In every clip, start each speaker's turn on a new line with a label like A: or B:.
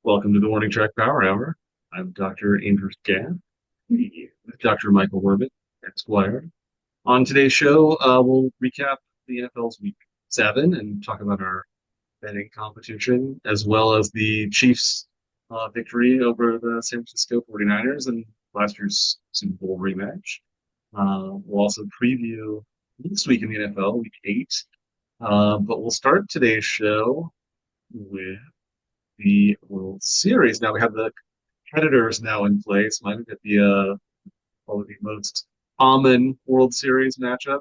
A: Welcome to the Morning Track Power Hour. I'm Dr. Andrew Gann with Dr. Michael Werbit, Esquire. On today's show, we'll recap the NFL's Week 7 and talk about our betting competition, as well as the Chiefs' victory over the San Francisco 49ers and last year's Super Bowl rematch. We'll also preview this week in the NFL, Week 8. But we'll start today's show with the World Series. Now we have the Predators now in place. Might get the probably the most common World Series matchup,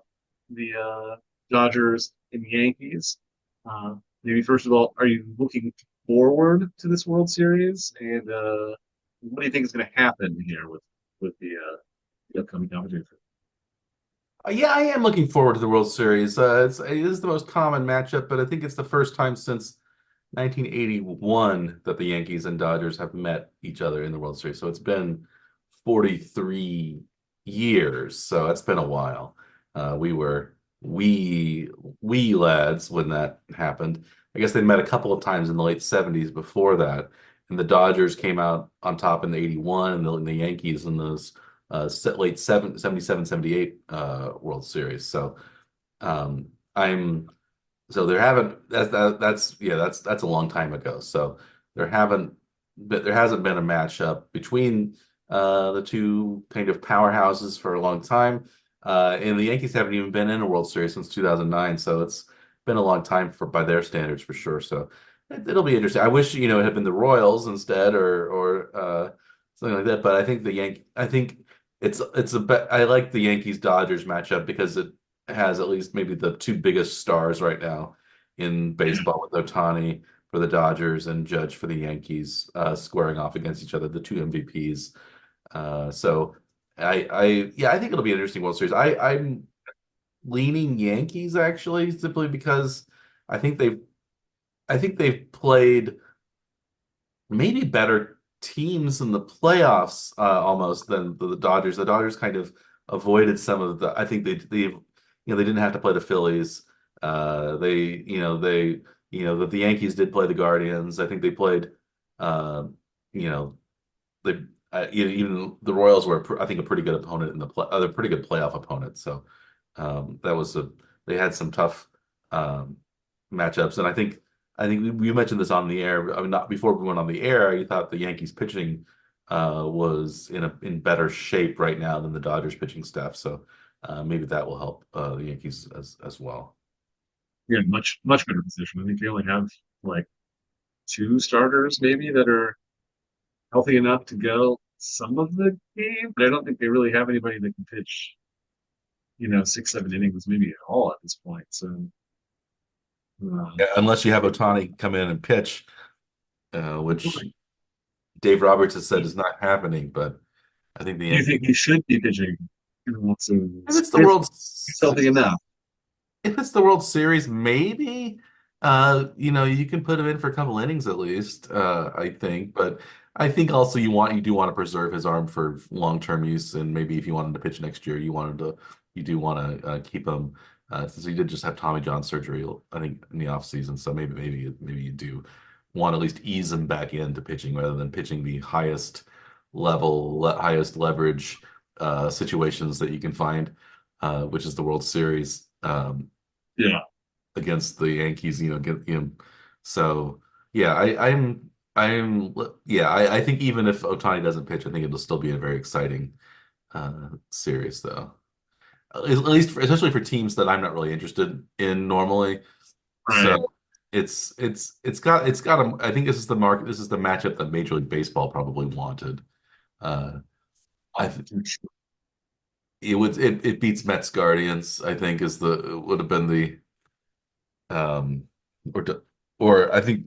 A: the Dodgers and Yankees. Maybe first of all, are you looking forward to this World Series? And what do you think is going to happen here with the upcoming competition?
B: Yeah, I am looking forward to the World Series. It is the most common matchup, but I think it's the first time since 1981 that the Yankees and Dodgers have met each other in the World Series. So it's been 43 years. So it's been a while. We were wee lads when that happened. I guess they met a couple of times in the late 70s before that. And the Dodgers came out on top in the 81 and the Yankees in those late 77, 78 World Series. So um, I'm so there haven't that's a long time ago. So there hasn't been a matchup between the two kind of powerhouses for a long time. And the Yankees haven't even been in a World Series since 2009. So it's been a long time for by their standards for sure. So it'll be interesting. I wish it had been the Royals instead or something like that. But I think I think I like the Yankees Dodgers matchup because it has at least maybe the two biggest stars right now in baseball with Ohtani for the Dodgers and Judge for the Yankees squaring off against each other, the two MVPs. So I think it'll be an interesting World Series. I'm leaning Yankees actually, simply because I think they've I think they've played maybe better teams in the playoffs almost than the Dodgers. The Dodgers kind of avoided some of the. I think they didn't have to play the Phillies. They that the Yankees did play the Guardians. I think they played. You know they even the Royals were I think a pretty good opponent in the play. They're a pretty good playoff opponent. So that was they had some tough matchups, and I think you mentioned this on the air. I mean, not before we went on the air. You thought the Yankees pitching was in better shape right now than the Dodgers pitching staff. So maybe that will help the Yankees as well.
A: Yeah, much better position. I think they only have like two starters maybe that are healthy enough to go some of the game, but I don't think they really have anybody that can pitch, 6, 7 innings maybe at all at this point. So,
B: Yeah,
A: um,
B: unless you have Ohtani come in and pitch, which Dave Roberts has said is not happening. But I think the
A: do you
B: Yankees,
A: think he should be pitching? So
B: if it's the
A: if
B: World
A: he's healthy enough,
B: if it's the World Series, maybe you can put him in for a couple innings at least, I think. But I think also you do want to preserve his arm for long-term use, and maybe if you wanted to pitch next year, you do want to keep him since he did just have Tommy John surgery, I think in the off season. So maybe you do want to at least ease him back into pitching rather than pitching the highest leverage situations that you can find, which is the World Series.
A: yeah,
B: Against the Yankees, so yeah, I think even if Ohtani doesn't pitch, I think it'll still be a very exciting series though. At least especially for teams that I'm not really interested in normally.
A: right.
B: So I think this is the matchup that Major League Baseball probably wanted. Uh I th it beats Mets Guardians, I think would have been the um, or to, or I think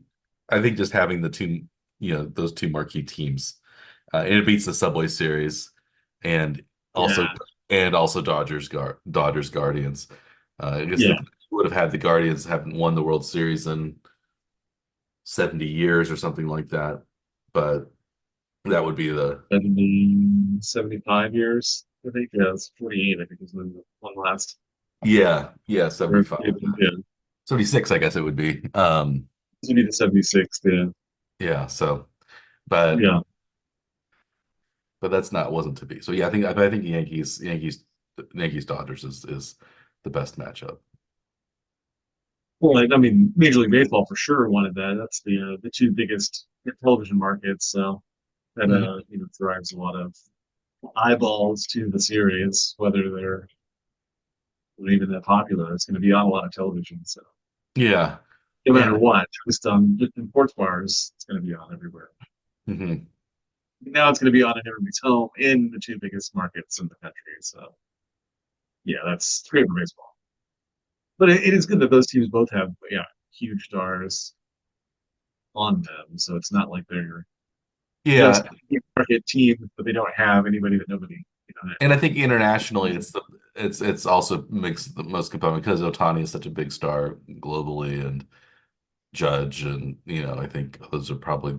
B: just having the two, those two marquee teams, and it beats the Subway Series, and also
A: Yeah,
B: Dodgers Guardians. I guess
A: yeah.
B: the would have had the Guardians haven't won the World Series in 70 years or something like that, but that would be the
A: 75 years, I think. Yeah, it's 48, I think is when the one last.
B: yeah
A: Or,
B: 75
A: yeah,
B: 76 I guess it would be.
A: this would be the 76th, yeah.
B: Yeah, so. but
A: Yeah.
B: that's not wasn't to be. So yeah, I think Yankees Dodgers is the best matchup.
A: Well, I mean, Major League Baseball for sure wanted that. That's the two biggest television markets, so that
B: Mhm.
A: drives a lot of eyeballs to the series, whether they're even that popular. It's going to be on a lot of television, so
B: Yeah.
A: no matter
B: Yeah.
A: what, just in sports bars, it's going to be on everywhere.
B: hmm
A: Now it's going to be on in everybody's home in the two biggest markets in the country. So yeah, that's great for baseball. But it is good that those teams both have huge stars on them. So it's not like they're
B: Yeah.
A: just market team, but they don't have anybody that nobody
B: And I think internationally it's also makes the most compelling because Otani is such a big star globally and Judge and I think those are probably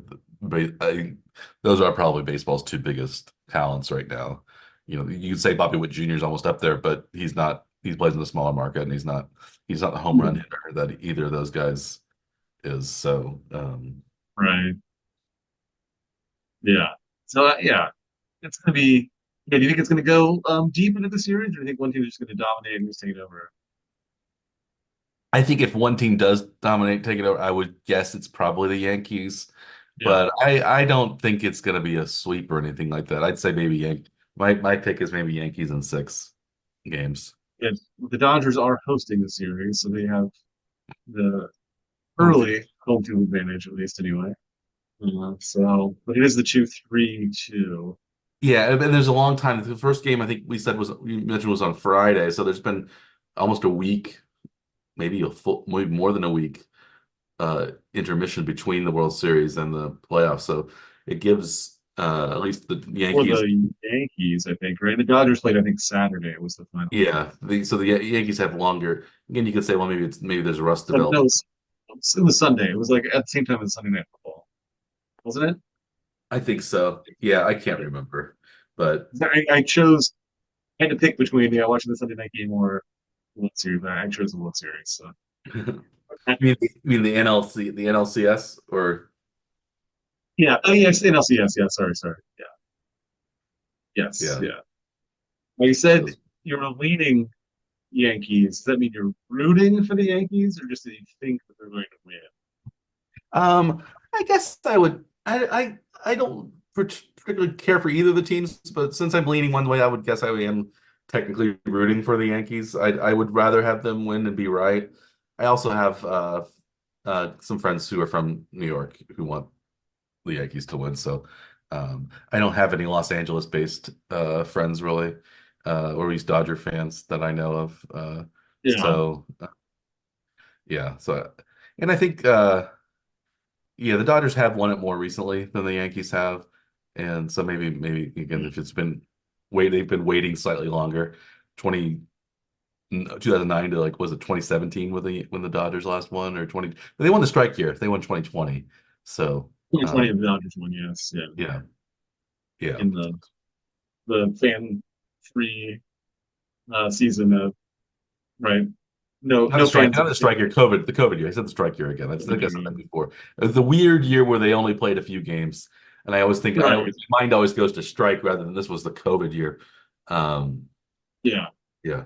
B: baseball's two biggest talents right now. You could say Bobby Witt Jr. is almost up there, but he's not. He plays in a smaller market, and he's not the home run
A: Yeah.
B: hitter that either of those guys is. So
A: Right. Yeah. So yeah, it's gonna be. Yeah, do you think it's gonna go deep into the series, or do you think one team is just gonna dominate and just take it over?
B: I think if one team does dominate, take it over, I would guess it's probably the Yankees.
A: Yeah.
B: But I don't think it's going to be a sweep or anything like that. I'd say maybe My pick is maybe Yankees in 6 games.
A: Yeah. The Dodgers are hosting the series, so they have the
B: Home field.
A: early home field advantage, at least anyway. But it is the 2-3-2.
B: Yeah, and there's a long time. The first game I think we mentioned was on Friday, so there's been almost a week, maybe more than a week, intermission between the World Series and the playoffs. So it gives at least the
A: For
B: Yankees.
A: the Yankees, I think, right? The Dodgers played, I think, Saturday was the final game.
B: Yeah, so the Yankees have longer. Again, you could say, well, maybe there's rust
A: No,
B: development.
A: it was Sunday. It was like at the same time as Sunday Night Football, wasn't it?
B: I think so. Yeah, I can't remember, but
A: I chose, I had to pick between watching the Sunday night game or World Series. I chose the World Series. So
B: you mean the NLCS or
A: yeah, oh yes, NLCS. Yeah, sorry. Yeah, yes,
B: yeah.
A: yeah. Well, you said
B: Those-
A: you're leaning Yankees. Does that mean you're rooting for the Yankees, or just that you think that they're going to win?
B: I guess I would. I don't particularly care for either of the teams, but since I'm leaning one way, I would guess I am technically rooting for the Yankees. I would rather have them win and be right. I also have some friends who are from New York who want the Yankees to win, so I don't have any Los Angeles-based friends really, or at least Dodger fans that I know of.
A: Yeah,
B: So yeah, and I think. Yeah, the Dodgers have won it more recently than the Yankees have, and so maybe again if they've been waiting slightly longer, 2009 to like was it 2017 when the Dodgers last won or 20 they won the strike year they won 2020 so
A: 2020 the Dodgers won. Yes, yeah,
B: yeah yeah
A: in the fan free season of right. No fans in
B: not the strike year the COVID year I said the strike year again I think I said that
A: the
B: before the weird year where they only played a few games and I always think
A: right.
B: my mind always goes to strike rather than this was the COVID year um
A: Yeah.
B: yeah.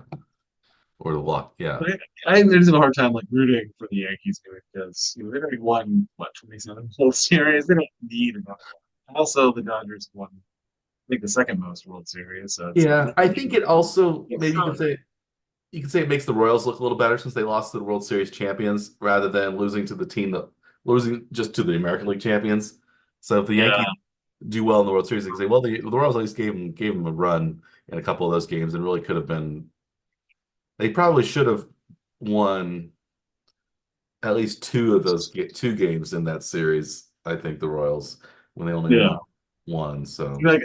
B: Or the luck, yeah.
A: But there's a hard time like rooting for the Yankees here because they've already won what 27 World Series. They don't need another one. Also, the Dodgers won I think the second most World Series. So it's
B: Yeah, I think it also maybe
A: yeah,
B: you could say it makes the Royals look a little better since they lost to the World Series champions rather than losing just to the American League champions. So if the
A: yeah,
B: Yankees do well in the World Series, they can say, well, the Royals at least gave them a run in a couple of those games and really could have been. They probably should have won at least two games in that series. I think the Royals when they only
A: yeah.
B: won one. So.
A: Like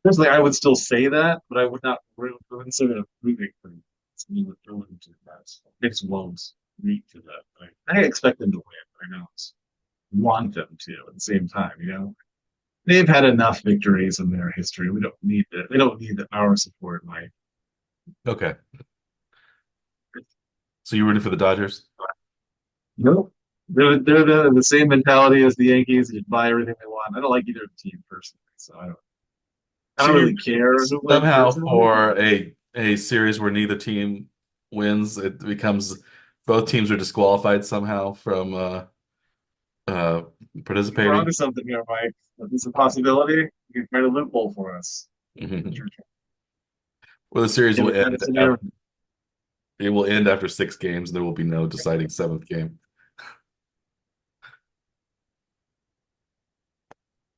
A: personally, I would still say that, but I would not root for them instead of rooting for them. Someone would throw into that. They just won't reach to that. I expect them to win. But I don't want them to at the same time. They've had enough victories in their history. We don't need it. They don't need our support. Like,
B: Okay. So you're rooting for the Dodgers?
A: nope. They're the same mentality as the Yankees. You buy everything they want. one. I don't like either team personally, so I
B: So
A: don't
B: you're
A: really care who wins
B: somehow
A: personally.
B: for a series where neither team wins, it becomes both teams are disqualified somehow from uh
A: We're
B: participating.
A: onto something here, Mike. Is this a possibility? You can find a loophole for us.
B: Mhm.
A: Sure.
B: Well, the series
A: Can
B: will
A: we find a
B: end
A: scenario?
B: after it will end after 6 games. There will be no deciding seventh game.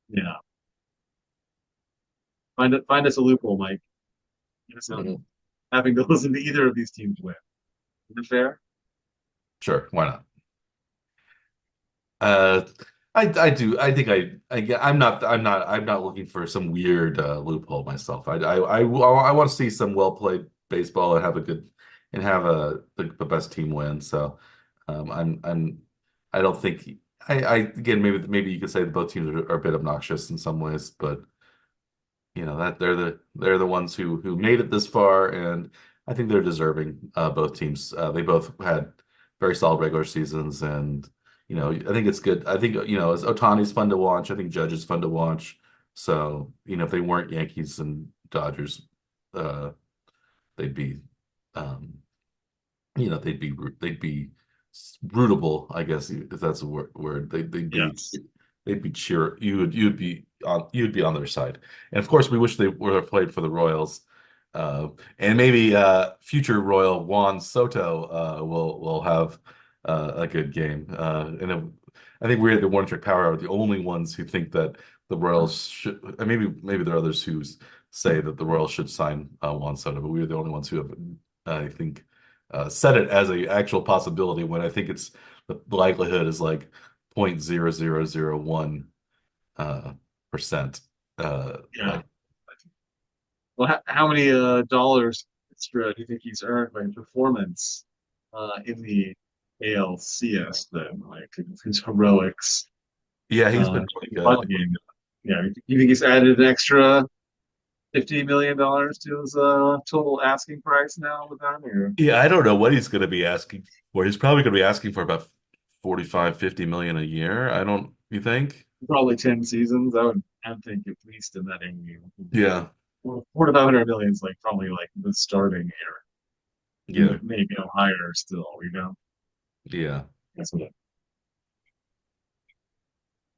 A: Yeah. Find us a loophole, Mike. You know,
B: Mhm.
A: having to listen to either of these teams win. Is it fair?
B: Sure, why not? Uh, I do. I think yeah, I'm not looking for some weird loophole myself. I want to see some well played baseball and have a good and have the best team win. So I don't think I again maybe you could say that both teams are a bit obnoxious in some ways, but that they're the ones who made it this far, and I think they're deserving. Both teams, they both had very solid regular seasons, and I think it's good. I think as Otani's fun to watch. I think Judge is fun to watch. So if they weren't Yankees and Dodgers, uh, they'd be um, they'd be rootable, I guess, if that's a word.
A: Yes.
B: They'd be cheer. You'd be on their side. And of course, we wish they would have played for the Royals. And maybe future Royal Juan Soto will have a good game. I think we, the One Trick Power, are the only ones who think that the Royals should. And maybe there are others who say that the Royals should sign Juan Soto, but we're the only ones who have, I think, set it as a actual possibility when I think it's the likelihood is like 0.0001 percent.
A: Yeah.
B: Like,
A: Well, how many dollars extra do you think he's earned by performance in the ALCS then? Like his heroics
B: yeah, he's been
A: in
B: really
A: the final
B: good.
A: game. Yeah, you think he's added an extra $50 million to his total asking price now with them, or
B: Yeah, I don't know what he's going to be asking for. He's probably going to be asking for about 45, 50 million a year. I don't, you think?
A: probably 10 seasons? I'd think at least in that area.
B: Yeah,
A: 400 to 500 million is like probably like the starting area. And
B: yeah,
A: it may go higher still, you know?
B: yeah.
A: That's what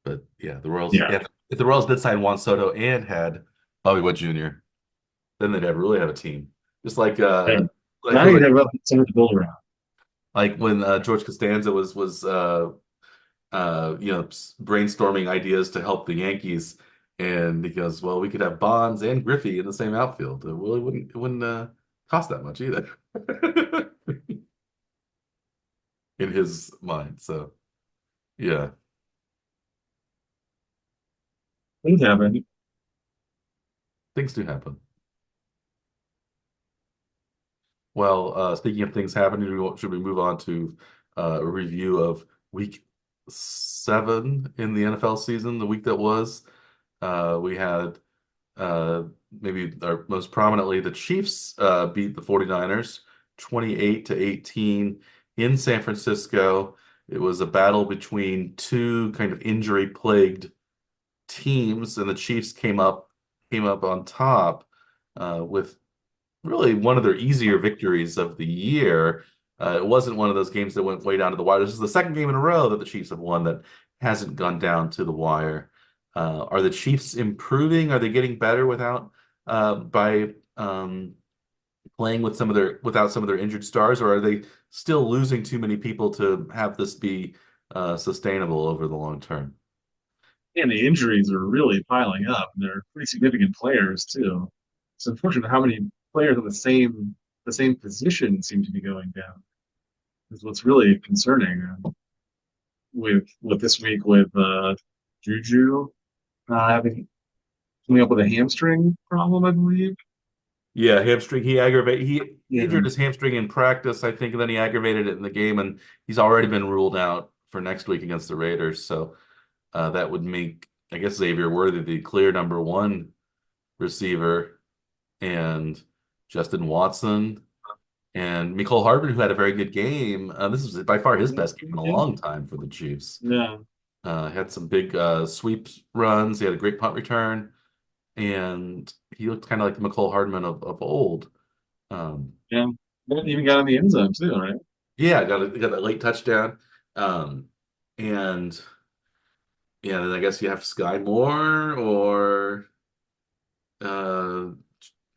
B: But yeah, the Royals,
A: yeah.
B: yeah, if the Royals did sign Juan Soto and had Bobby Witt Jr., then they'd really have a team. Just like
A: And
B: I
A: now
B: feel
A: you
B: like
A: have about something to build around.
B: when George Costanza was brainstorming ideas to help the Yankees, and he goes, "Well, we could have Bonds and Griffey in the same outfield. Well, it wouldn't cost that much either." In his mind. So yeah,
A: Things happen.
B: things do happen. Well, speaking of things happening, should we move on to a review of week 7 in the NFL season, the week that was? We had uh, maybe our most prominently the Chiefs beat the 49ers 28-18 in San Francisco. It was a battle between two kind of injury-plagued teams, and the Chiefs came up on top with really one of their easier victories of the year. It wasn't one of those games that went way down to the wire. This is the second game in a row that the Chiefs have won that hasn't gone down to the wire. Are the Chiefs improving? Are they getting better by playing with without some of their injured stars, or are they still losing too many people to have this be sustainable over the long term?
A: And the injuries are really piling up. And they're pretty significant players too. It's unfortunate how many players in the same position seem to be going down. Is what's really concerning with this week with Juju having coming up with a hamstring problem, I believe.
B: Yeah, hamstring. He
A: Yeah,
B: injured his hamstring in practice, I think, and then he aggravated it in the game, and he's already been ruled out for next week against the Raiders. So that would make, I guess, Xavier Worthy the clear number one receiver, and Justin Watson and Mecole Hardman, who had a very good game. This is by far his best game in a long time for the Chiefs.
A: yeah.
B: Had some big sweep runs. He had a great punt return, and he looked kind of like the McCole Hardman of old. Um,
A: Yeah. But even got in the end zone too, right?
B: yeah, got that late touchdown. Um, and yeah, then I guess you have Sky Moore or uh,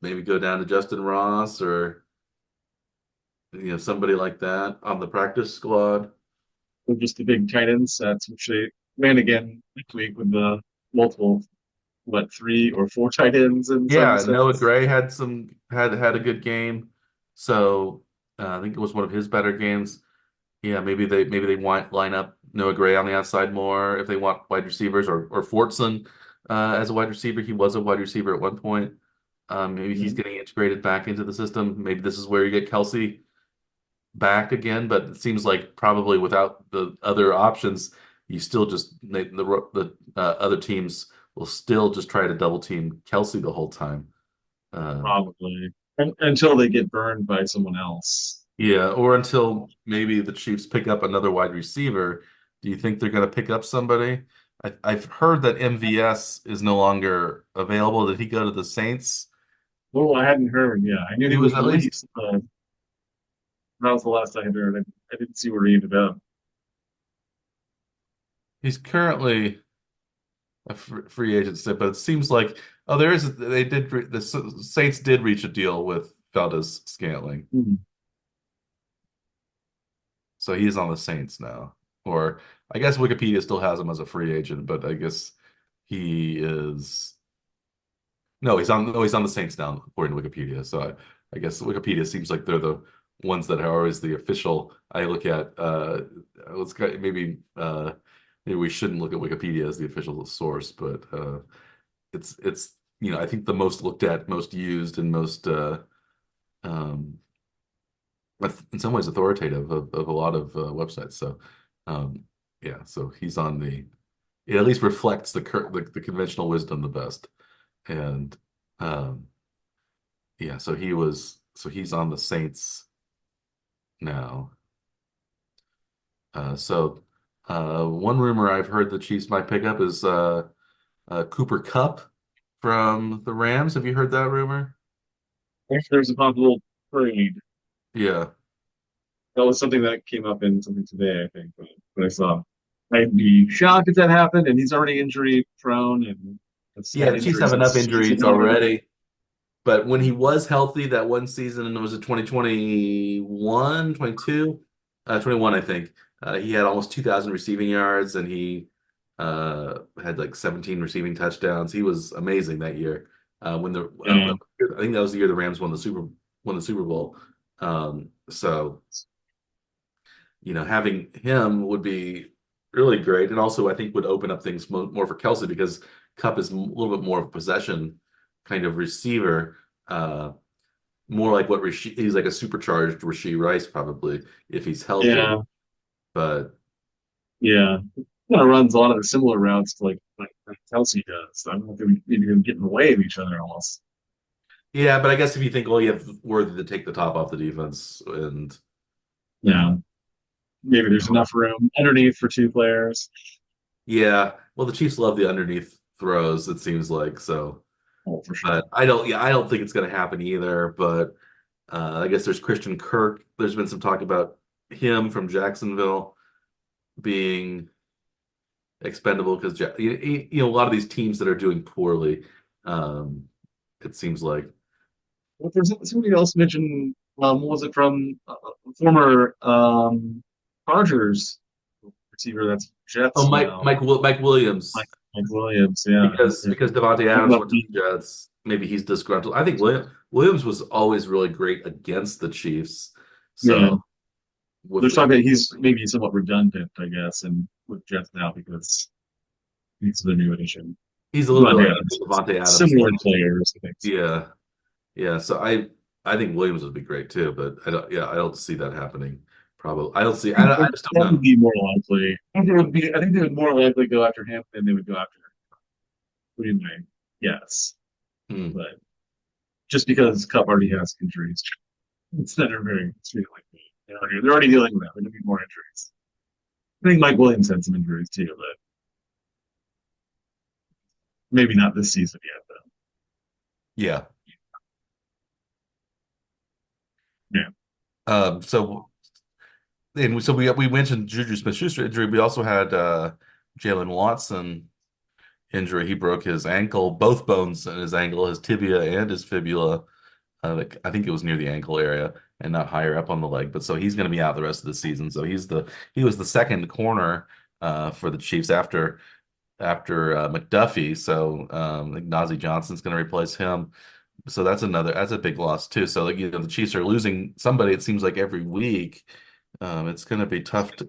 B: maybe go down to Justin Ross or somebody like that on the practice squad.
A: They're just the big tight end sets, which they ran again next week with the multiple, what, three or four tight ends in some
B: Yeah, Noah
A: sets.
B: Gray had a good game. So I think it was one of his better games. Yeah, maybe they want line up Noah Gray on the outside more if they want wide receivers or Fortson as a wide receiver. He was a wide receiver at one point. Maybe he's
A: Yeah,
B: getting integrated back into the system. Maybe this is where you get Kelsey back again, but it seems like probably without the other options, you still just the other teams will still just try to double team Kelsey the whole time. Um,
A: probably. Until they get burned by someone else.
B: yeah, or until maybe the Chiefs pick up another wide receiver. Do you think they're going to pick up somebody? I've heard that MVS is no longer available. Did he go to the Saints?
A: Well, I hadn't heard. Yeah, I knew
B: He
A: he
B: was
A: was
B: at least
A: released. That was the last I had heard. I didn't see where he ended up.
B: he's currently a free agent, but it seems like oh, there is the Saints did reach a deal with Valdez Scantling,
A: Hmm.
B: so he's on the Saints now. Or I guess Wikipedia still has him as a free agent, but I guess he is no, he's on the Saints now according to Wikipedia. So I guess Wikipedia seems like they're the ones that are always the official. I look at maybe we shouldn't look at Wikipedia as the official source, but it's I think the most looked at, most used, and most um, in some ways authoritative of a lot of websites. So um, yeah, so he's on the it at least reflects the conventional wisdom the best. And um, yeah, so he's on the Saints now. One rumor I've heard the Chiefs might pick up is Cooper Kupp from the Rams. Have you heard that rumor?
A: If there's a possible trade,
B: Yeah.
A: that was something that came up in something today, I think, but I saw. I'd be shocked if that happened, and he's already injury prone and has
B: Yeah,
A: had
B: the Chiefs
A: injuries
B: have
A: since
B: enough
A: season
B: injuries
A: one.
B: already. But when he was healthy that one season, and it was a 2021, 22, 21, I think, he had almost 2,000 receiving yards and he had like 17 receiving touchdowns. He was amazing that year.
A: Yeah,
B: I think that was the year the Rams won the Super Bowl. So having him would be really great, and also I think would open up things more for Kelsey because Cup is a little bit more of a possession kind of receiver, uh, more like what he's like a supercharged Rashee Rice probably if he's healthy.
A: yeah,
B: But
A: yeah. Kind of runs a lot of the similar routes to like Kelsey does. I don't know if they would maybe even get in the way of each other almost.
B: yeah, but I guess if you think, well, you have Worthy to take the top off the defense, and
A: Yeah, maybe there's enough room underneath for two players.
B: yeah, well, the Chiefs love the underneath throws. It seems like so.
A: Oh, for sure.
B: But I don't think it's going to happen either. But I guess there's Christian Kirk. There's been some talk about him from Jacksonville being expendable because a lot of these teams that are doing poorly, um, it seems like.
A: Well, there's somebody else mentioned. What was it from former Chargers receiver? That's
B: Oh,
A: Jets now.
B: Mike Williams,
A: Mike Williams. Yeah,
B: because Devontae
A: talking
B: Adams
A: about
B: went to
A: being,
B: the Jets. Maybe he's disgruntled. I think Williams was always really great against the Chiefs.
A: yeah.
B: So
A: There's
B: with
A: talk that he's maybe somewhat redundant, I guess, and with Jets now because he's the new addition.
B: he's a little bit
A: Devontae
B: like
A: Adams,
B: Devontae Adams.
A: similar players, I think.
B: Yeah. Yeah, so I think Williams would be great too, but I don't see that happening. Probably I don't see I just don't
A: That would
B: know.
A: be more likely. I think they would more likely go after him than they would go after Green Bay. Yes,
B: Hmm.
A: but just because Cup already has injuries, it's not very extremely likely. They're already dealing with that. They're going to be more injuries. I think Mike Williams had some injuries too, but. Maybe not this season yet,
B: Yeah.
A: though. Yeah.
B: So we mentioned Juju Smith-Schuster injury. We also had Jaylen Watson injury. He broke his ankle, both bones in his ankle, his tibia and his fibula. Like, I think it was near the ankle area and not higher up on the leg. But so he's going to be out the rest of the season. So he was the second corner for the Chiefs after McDuffie. So like Nazi Johnson's going to replace him. So that's a big loss too. So like the Chiefs are losing somebody. It seems like every week. It's going to be tough to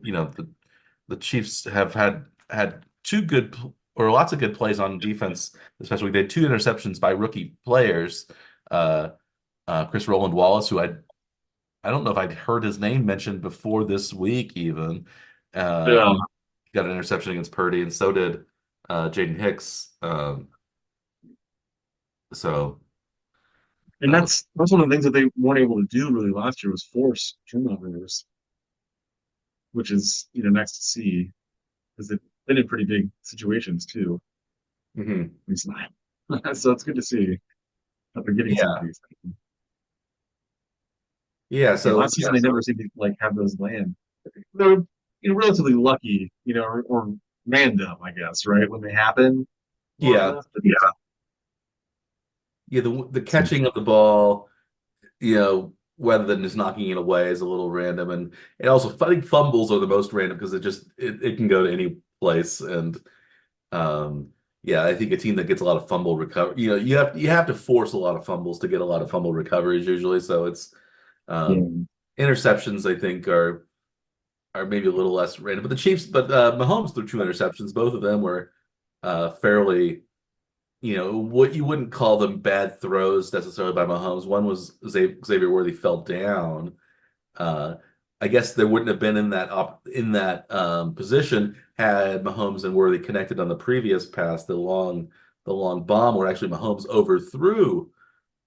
B: the Chiefs have had two good or lots of good plays on defense, especially they had two interceptions by rookie players. Uh, Chris Roland Wallace, who I don't know if I'd heard his name mentioned before this week even. Uh,
A: Yeah.
B: got an interception against Purdy, and so did Jaden Hicks. So
A: And
B: that was
A: that's one of the things that they weren't able to do really last year was force turnovers, which is nice to see because they've been in pretty big situations too.
B: Mhm.
A: It's not. So it's good to see that they're getting some of
B: Yeah.
A: these things.
B: Yeah,
A: Yeah,
B: so
A: last season they never seemed to like have those land. They're relatively lucky, or random, I guess, right? When they happen more or
B: yeah,
A: less. But yeah.
B: yeah, the
A: So,
B: catching of the ball, rather than just knocking it away is a little random, and also I think fumbles are the most random because it can go to any place, and um, yeah, I think a team that gets a lot of fumble recovery, you have to force a lot of fumbles to get a lot of fumble recoveries usually, so it's
A: yeah.
B: um, interceptions I think are maybe a little less random, but the Chiefs, but Mahomes threw two interceptions, both of them were fairly. What you wouldn't call them bad throws necessarily by Mahomes. One was Xavier Worthy fell down. Uh, I guess there wouldn't have been in that position had Mahomes and Worthy connected on the previous pass, the long bomb where actually Mahomes overthrew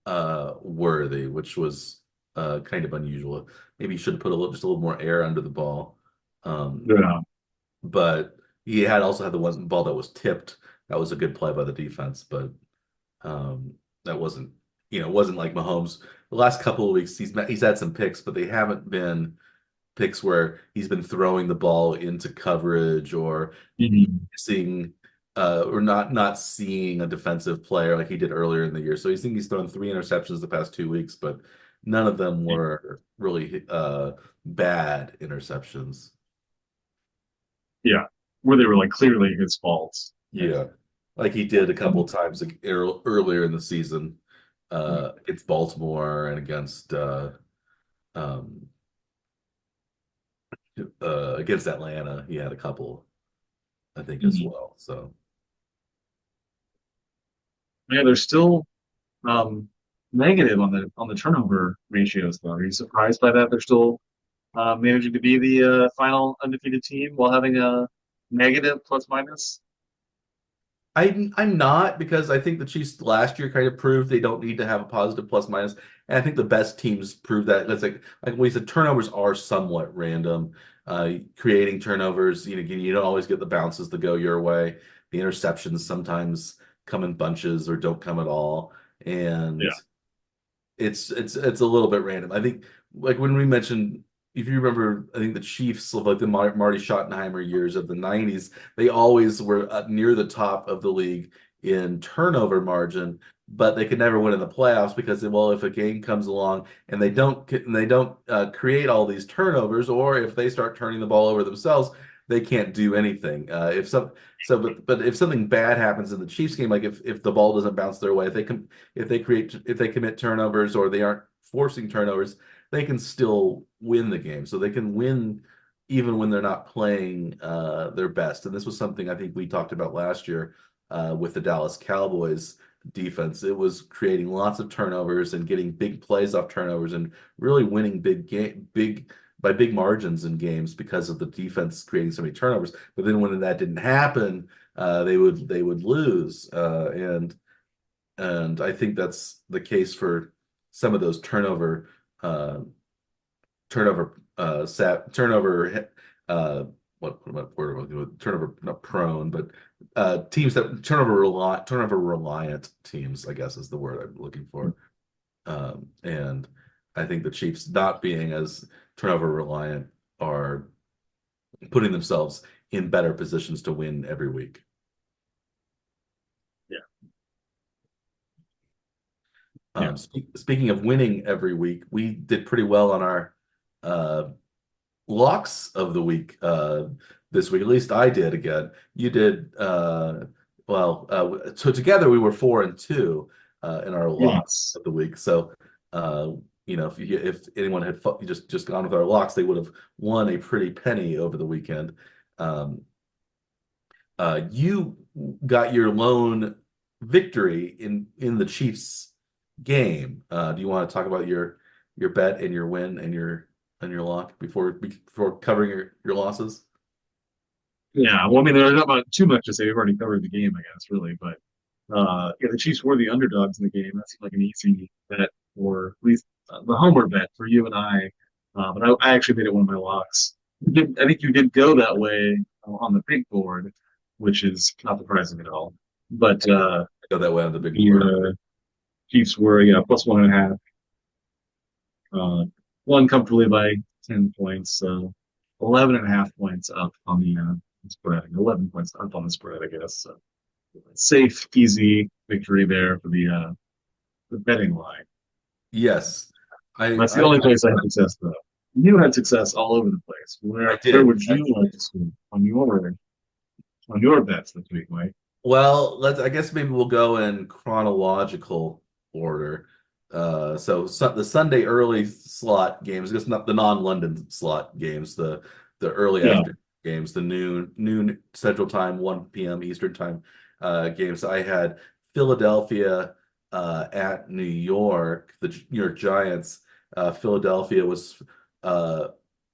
B: Worthy, which was kind of unusual. Maybe he should have put just a little more air under the ball. Um,
A: Yeah.
B: but he also had the one ball that was tipped. That was a good play by the defense, but that wasn't like Mahomes. The last couple of weeks, he's had some picks, but they haven't been picks where he's been throwing the ball into coverage or
A: Mhm.
B: seeing or not seeing a defensive player like he did earlier in the year. So he's thrown three interceptions the past 2 weeks, but none of them were really bad interceptions.
A: Yeah. Where they were like clearly his faults. Yeah.
B: Yeah, like he did a couple of times like, earlier in the season against Baltimore and um, against Atlanta. He had a couple, I think, as
A: Mhm.
B: well. So
A: Yeah, they're still um negative on the turnover ratios though. Are you surprised by that? They're still managing to be the final undefeated team while having a negative plus minus.
B: I'm not because I think the Chiefs last year kind of proved they don't need to have a positive plus minus, and I think the best teams prove that. That's like we said, turnovers are somewhat random. Creating turnovers, again, you don't always get the bounces to go your way. The interceptions sometimes come in bunches or don't come at all, and
A: Yeah.
B: it's a little bit random. I think like when we mentioned, if you remember, I think the Chiefs of like the Marty Schottenheimer years of the 90s, they always were near the top of the league in turnover margin, but they could never win in the playoffs because well, if a game comes along and they don't create all these turnovers, or if they start turning the ball over themselves, they can't do anything. If some so but if something bad happens in the Chiefs game, like if the ball doesn't bounce their way, if they commit turnovers or they aren't forcing turnovers, they can still win the game. So they can win even when they're not playing their best. And this was something I think we talked about last year with the Dallas Cowboys defense. It was creating lots of turnovers and getting big plays off turnovers and really winning big margins in games because of the defense creating so many turnovers. But then when that didn't happen, they would lose. And I think that's the case for some of those turnover uh, turnover what word am I looking with? Turnover not prone, but teams that turnover reliant teams, I guess is the word I'm looking for. And I think the Chiefs not being as turnover reliant are putting themselves in better positions to win every week.
A: Yeah. Yeah.
B: Speaking of winning every week, we did pretty well on our uh, locks of the week this week. At least I did again. You did so together we were 4-2 in our locks
A: Yes.
B: of the week. So uh, if anyone had just gone with our locks, they would have won a pretty penny over the weekend. Um, you got your lone victory in the Chiefs game. Do you want to talk about your bet and your win and your lock before covering your losses?
A: Yeah. Well, I mean, there's not too much to say. We've already covered the game, I guess, really. But yeah, the Chiefs were the underdogs in the game. That seemed like an easy bet, or at least the homer bet for you and I. But I actually made it one of my locks. I think you did go that way on the big board, which is not surprising at all. But
B: I go that way on the big board.
A: the Chiefs were, yeah, plus 1.5. Uh, won comfortably by 10 points. So 11.5 points up on the spread. 11 points up on the spread, I guess. So safe, easy victory there for the betting line.
B: Yes,
A: That's the only place I had success, though. You had success all over the place.
B: I
A: Where
B: did.
A: would you like to score on your bets this week, Mike?
B: Well, I guess maybe we'll go in chronological order. The Sunday early slot games, I guess not the non-London slot games, the early
A: Yeah.
B: after games, the noon Central Time, 1 p.m. Eastern Time games. I had Philadelphia at New York, the New York Giants. Philadelphia was uh,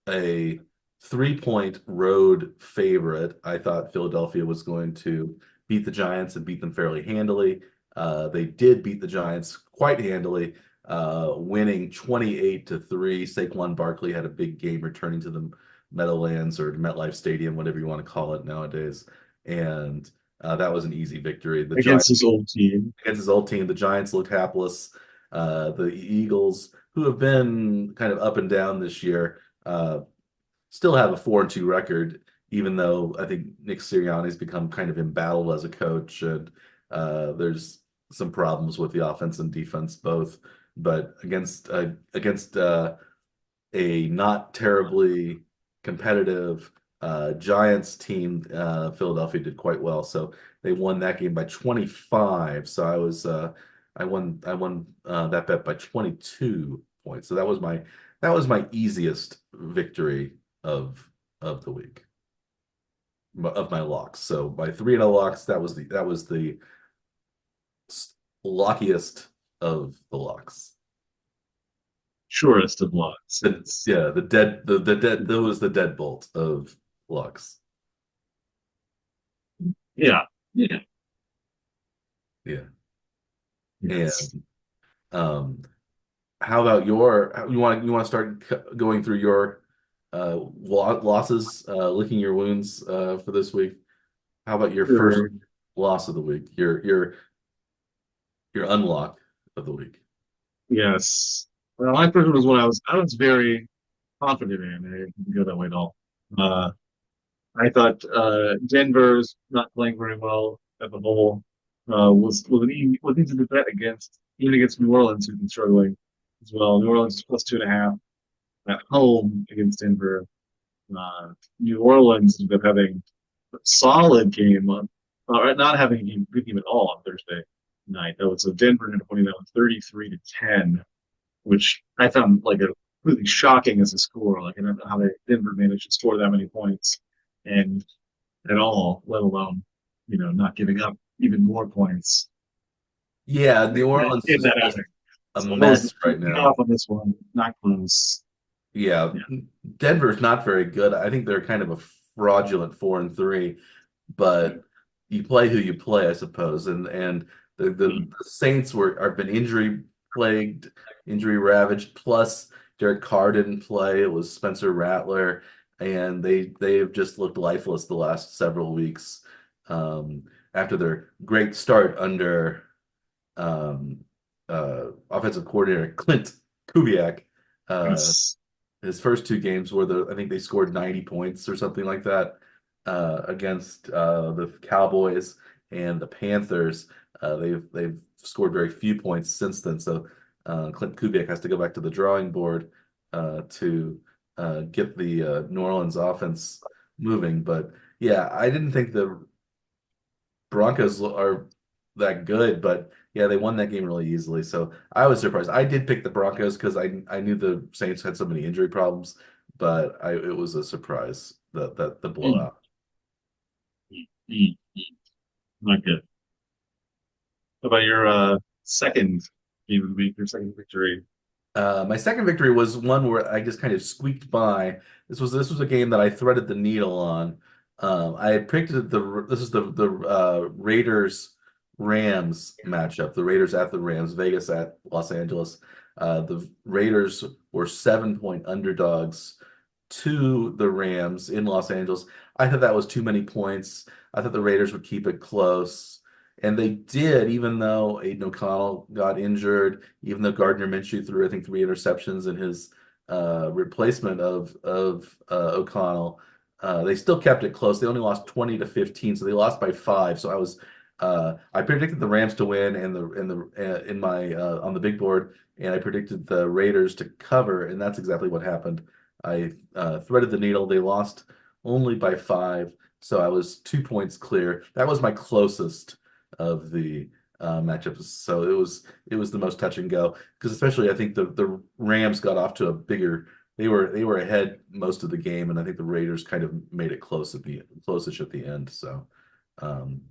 B: a 3-point road favorite. I thought Philadelphia was going to beat the Giants and beat them fairly handily. They did beat the Giants quite handily, winning 28-3. Saquon Barkley had a big game returning to the Meadowlands or MetLife Stadium, whatever you want to call it nowadays. And that was an easy victory. The
A: Against
B: Giants
A: his old team.
B: against his old team, the Giants looked hapless. The Eagles, who have been kind of up and down this year, still have a 4-2 record, even though I think Nick Sirianni's become kind of embattled as a coach, and there's some problems with the offense and defense both. But against a not terribly competitive Giants team, Philadelphia did quite well. So they won that game by 25. So I won that bet by 22 points. So that was my easiest victory of the week of my locks. So my 3-0 locks, that was the luckiest of the locks.
A: Surest of locks. Yes.
B: Yeah, the dead that was the deadbolt of locks.
A: Yeah. Yeah.
B: Yeah. And
A: Yes.
B: um how about you want to start going through your losses, licking your wounds for this week? How about your first
A: Sure.
B: loss of the week? Your unlock of the week.
A: Yes. Well, my first one was when I was very confident in it. It didn't go that way at all. Uh, I thought Denver's not playing very well at the whole. Was easy to bet against, even against New Orleans, who's been struggling as well. New Orleans is plus 2.5 at home against Denver. New Orleans has been having a solid game not having a good game at all on Thursday night. That was so Denver ended up winning that one 33-10, which I found like a really shocking as a score. Like I don't know how Denver managed to score that many points and at all, let alone not giving up even more points
B: Yeah, New Orleans
A: in
B: is
A: that
B: just
A: outing.
B: a
A: So that was
B: mess right now.
A: off on this one, not close.
B: Yeah,
A: Yeah.
B: Denver's not very good. I think they're kind of a fraudulent 4-3, but you play who you play, I suppose. And the Saints have been injury plagued, injury ravaged. Plus, Derek Carr didn't play. It was Spencer Rattler. and they've just looked lifeless the last several weeks after their great start under um, offensive coordinator Clint Kubiak. Uh,
A: Yes.
B: his first two games were I think they scored 90 points or something like that against the Cowboys and the Panthers. They've scored very few points since then. So Clint Kubiak has to go back to the drawing board to get the New Orleans offense moving. But yeah, I didn't think the Broncos are that good, but yeah, they won that game really easily. So I was surprised. I did pick the Broncos because I knew the Saints had so many injury problems, but it was a surprise that the
A: Mm,
B: blowout.
A: mm, mm. Not good. How about your second game of the week, your second victory?
B: My second victory was one where I just kind of squeaked by. This was a game that I threaded the needle on. I had picked this is the Raiders Rams matchup. The Raiders at the Rams, Vegas at Los Angeles. The Raiders were 7-point underdogs to the Rams in Los Angeles. I thought that was too many points. I thought the Raiders would keep it close. And they did, even though Aiden O'Connell got injured, even though Gardner Minshew threw, I think, three interceptions in his replacement of O'Connell. They still kept it close. They only lost 20-15, so they lost by 5. So I predicted the Rams to win in my on the big board, and I predicted the Raiders to cover, and that's exactly what happened. I threaded the needle. They lost only by 5, so I was 2 points clear. That was my closest of the matchups. So it was the most touch and go because especially I think the Rams got off to a bigger. They were ahead most of the game, and I think the Raiders kind of made it close-ish at the end. So um,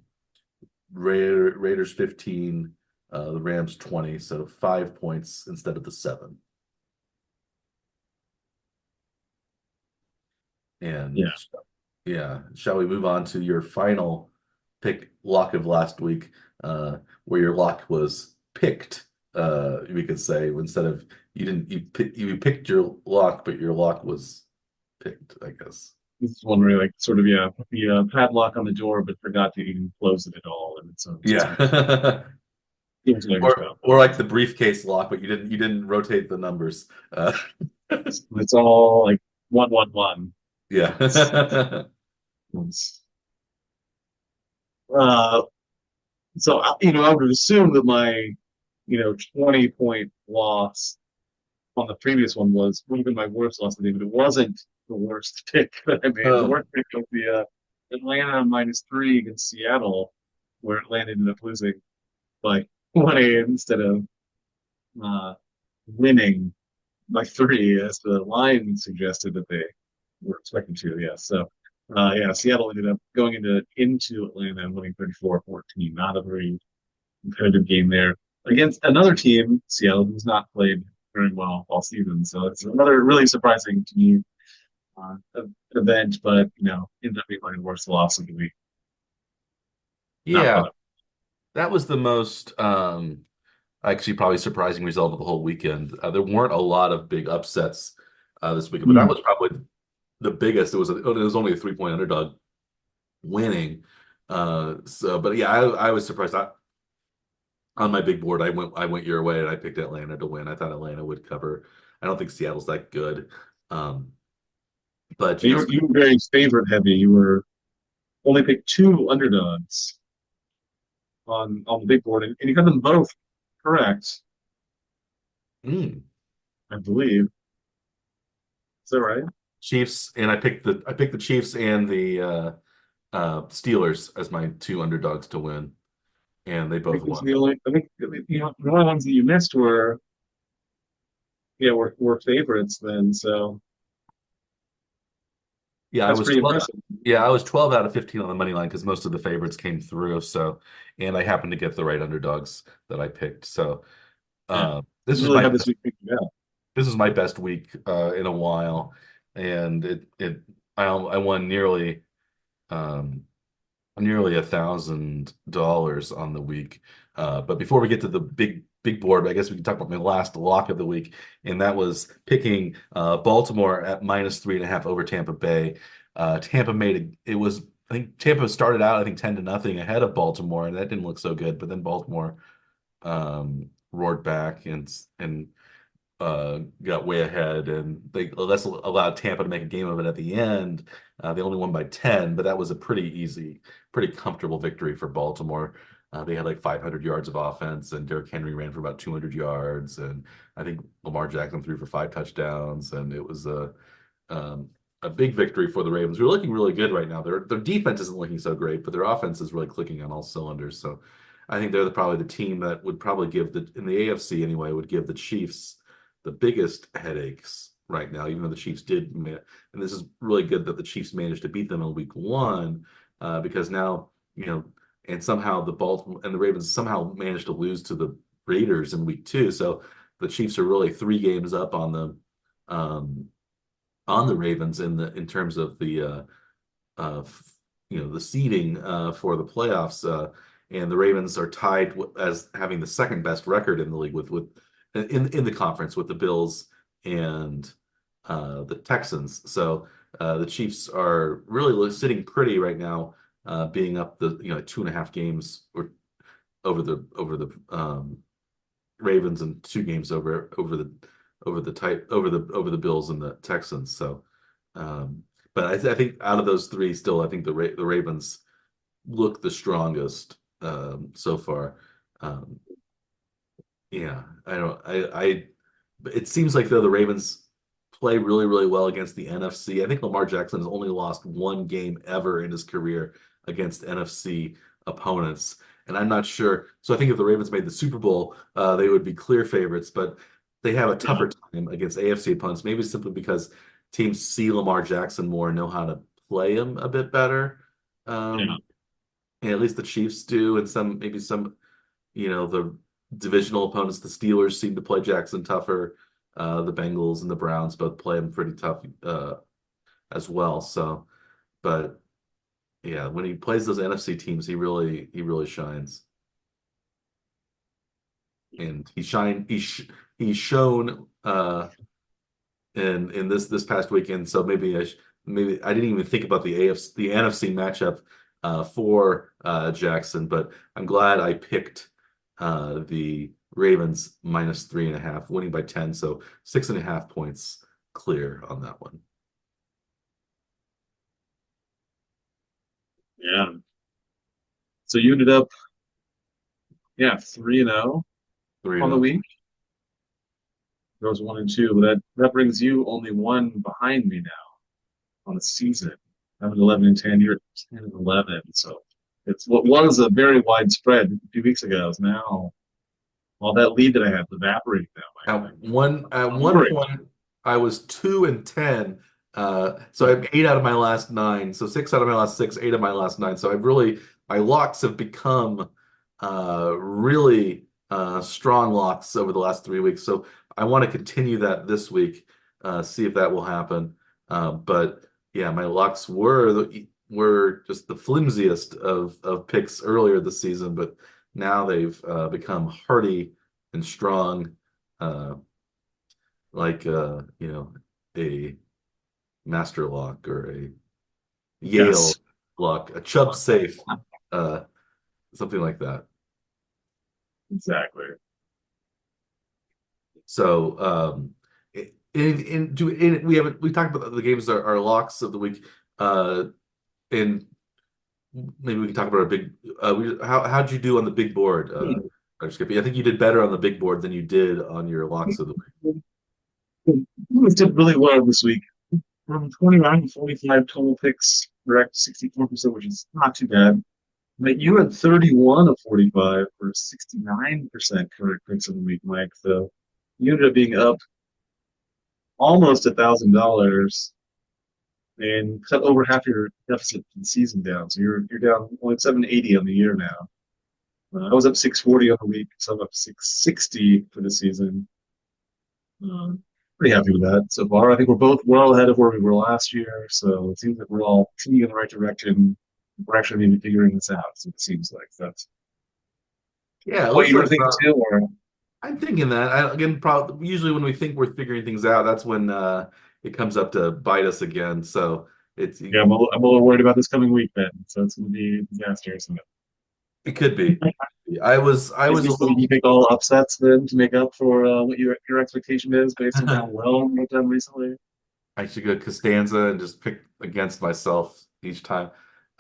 B: Raiders 15, the Rams 20, so 5 points instead of the 7. And
A: Yeah.
B: yeah, shall we move on to your final pick lock of last week, where your lock was picked, we could say, instead of you didn't you picked your lock, but your lock was picked, I guess.
A: This is one where you, like sort of yeah, put the padlock on the door, but forgot to even close it at all, and it's just
B: Yeah.
A: feels like
B: Or
A: yourself.
B: or like the briefcase lock, but you didn't rotate the numbers.
A: It's all like 111. It's,
B: Yeah.
A: it's, uh, so I would assume that my 20-point loss on the previous one would have been my worst loss of the day, but it wasn't the worst pick that I made. The
B: Oh,
A: worst pick was the Atlanta -3 against Seattle, where Atlanta ended up losing by 1 instead of uh, winning by 3, as the line suggested that they were expected to. Yeah, so yeah, Seattle ended up going into Atlanta and winning 34-14. Not a very competitive game there against another team, Seattle, who's not played very well all season. So it's another really surprising to me event, but ended up being my worst loss of the week. Not
B: yeah.
A: fun.
B: That was the most actually probably surprising result of the whole weekend. There weren't a lot of big upsets this weekend, but that
A: Mm.
B: was probably the biggest. It was only a 3-point underdog winning. But yeah, I was surprised. On my big board, I went your way and I picked Atlanta to win. I thought Atlanta would cover. I don't think Seattle's that good. Um, but
A: You were very favorite heavy. You were only picked two underdogs on the big board, and you got them both correct,
B: mm,
A: I believe. Is that right?
B: Chiefs, and I picked the Chiefs and the Steelers as my two underdogs to win, and they
A: I
B: both
A: think those are
B: won.
A: the only. I think the only ones that you missed were were favorites then. So
B: Yeah, I
A: that's
B: was
A: pretty
B: 12.
A: impressive.
B: Yeah, I was 12 out of 15 on the money line because most of the favorites came through. So, and I happened to get the right underdogs that I picked. So,
A: Yeah,
B: this
A: you
B: was
A: really
B: my
A: have this
B: best,
A: week figured out.
B: this was my best week in a while, and I won um nearly $1,000 on the week. But before we get to the big big board. I guess we can talk about my last lock of the week, and that was picking Baltimore at -3.5 over Tampa Bay. Tampa it was, I think Tampa started out, I think 10-0 ahead of Baltimore, and that didn't look so good. But then Baltimore roared back and got way ahead, and that's allowed Tampa to make a game of it at the end. They only won by 10, but that was a pretty easy, pretty comfortable victory for Baltimore. They had like 500 yards of offense, and Derrick Henry ran for about 200 yards, and I think Lamar Jackson threw for 5 touchdowns, and it was a big victory for the Ravens. They're looking really good right now. Their defense isn't looking so great, but their offense is really clicking on all cylinders. So I think they're probably the team that would probably give in the AFC anyway, would give the Chiefs the biggest headaches right now, even though the Chiefs did, and this is really good that the Chiefs managed to beat them in week one, because now, and somehow the Baltimore and the Ravens somehow managed to lose to the Raiders in week two. So the Chiefs are really 3 games up on the Ravens in terms of uh, the seeding for the playoffs. And the Ravens are tied as having the second best record in the league with in the conference with the Bills and the Texans. So the Chiefs are really sitting pretty right now, being up the 2.5 games or over the Ravens, and 2 games over the Bills and the Texans. So, but I think out of those three, still, I think the Ravens look the strongest so far. Um, yeah, I don't. It seems like though the Ravens play really, really well against the NFC. I think Lamar Jackson has only lost 1 game ever in his career against NFC opponents, and I'm not sure. So I think if the Ravens made the Super Bowl, they would be clear favorites, but they have a
A: Yeah.
B: tougher time against AFC opponents, maybe simply because teams see Lamar Jackson more and know how to play him a bit better.
A: Yeah.
B: Um, and at least the Chiefs do, and maybe some, the divisional opponents, the Steelers seem to play Jackson tougher. The Bengals and the Browns both play him pretty tough as well. So, but yeah, when he plays those NFC teams, he really shines, and he's shown in this past weekend. So maybe I didn't even think about the NFC matchup for Jackson, but I'm glad I picked the Ravens -3.5, winning by 10, so 6.5 points clear on that one.
A: Yeah. So you ended up, yeah, 3-0
B: Three
A: on
B: and
A: the
B: oh.
A: week. There was 1-2, but that brings you only one behind me now on the season. I'm at 11-10. You're at 10-11. So it's what was a very wide spread a few weeks ago is now all that lead that I have evaporating now.
B: At
A: I'm
B: one
A: worried.
B: point, I was 2-10. So I have 8 out of my last 9. So 6 out of my last 6, 8 of my last 9. So my locks have become really strong locks over the last 3 weeks. So I want to continue that this week, see if that will happen. But yeah, my locks were just the flimsiest of picks earlier this season, but now they've become hardy and strong, uh, like a master lock or a Yale
A: Yes,
B: lock, a Chubb safe, uh, something like that.
A: exactly.
B: So, we talked about the games that are locks of the week, and maybe we can talk about our big. How'd you do on the big board, Skippy? I think you did better on the big board than you did on your locks of the
A: We did really well this week. From 29 to 45 total picks, we're at 64%, which is not too bad. But you had 31 of 45 for 69% correct picks of the week, Mike. So you ended up being up almost $1,000 and cut over half your deficit for the season down. So you're down only 780 on the year now. I was up 640 on the week, so I'm up 660 for the season. Pretty happy with that so far. I think we're both well ahead of where we were last year, so it seems like we're all trending in the right direction. We're actually maybe figuring this out. So it seems like that's
B: Yeah, it
A: what
B: looks
A: you were
B: like
A: thinking too, or
B: I'm thinking that. Again, probably usually when we think we're figuring things out, that's when it comes up to bite us again. So it's
A: Yeah, I'm a little worried about this coming week then. So it's going to be a disaster, isn't it?
B: it could be. I was a
A: So you
B: little
A: make all upsets then to make up for what your expectation is based on how well you've done recently.
B: I should go Costanza and just pick against myself each time.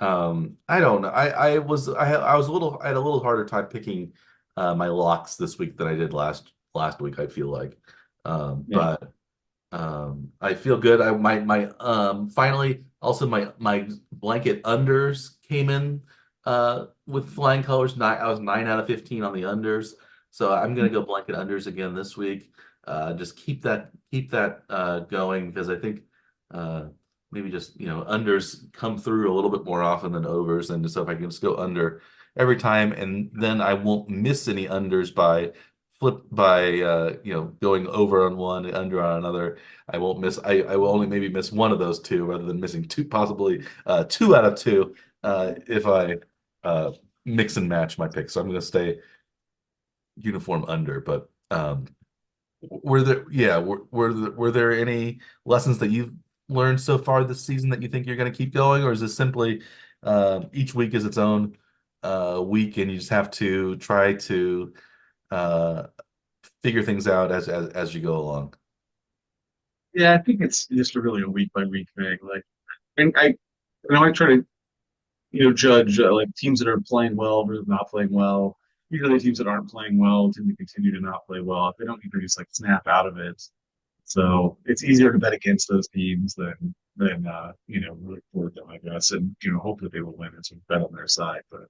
B: I don't know. I was a little I had a little harder time picking my locks this week than I did last week, I feel like.
A: Yeah.
B: But I feel good. My finally also my blanket unders came in with flying colors. I was 9 out of 15 on the unders, so I'm gonna go blanket unders again this week. Just keep that going because I think uh, maybe just unders come through a little bit more often than overs, and so if I can just go under every time, and then I won't miss any unders by going over on one and under on another. I will only maybe miss one of those two rather than missing two, possibly 2 out of 2 if I uh, mix and match my picks. So I'm going to stay uniform under. But were there any lessons that you've learned so far this season that you think you're going to keep going, or is this simply each week is its own week and you just have to try to uh, figure things out as you go along?
A: Yeah, I think it's just a really a week by week thing. Like, and I try to judge like teams that are playing well versus not playing well. Usually teams that aren't playing well tend to continue to not play well. If they don't either just like snap out of it. So it's easier to bet against those teams than root for them, I guess, and hope that they will win and sort of bet on their side. But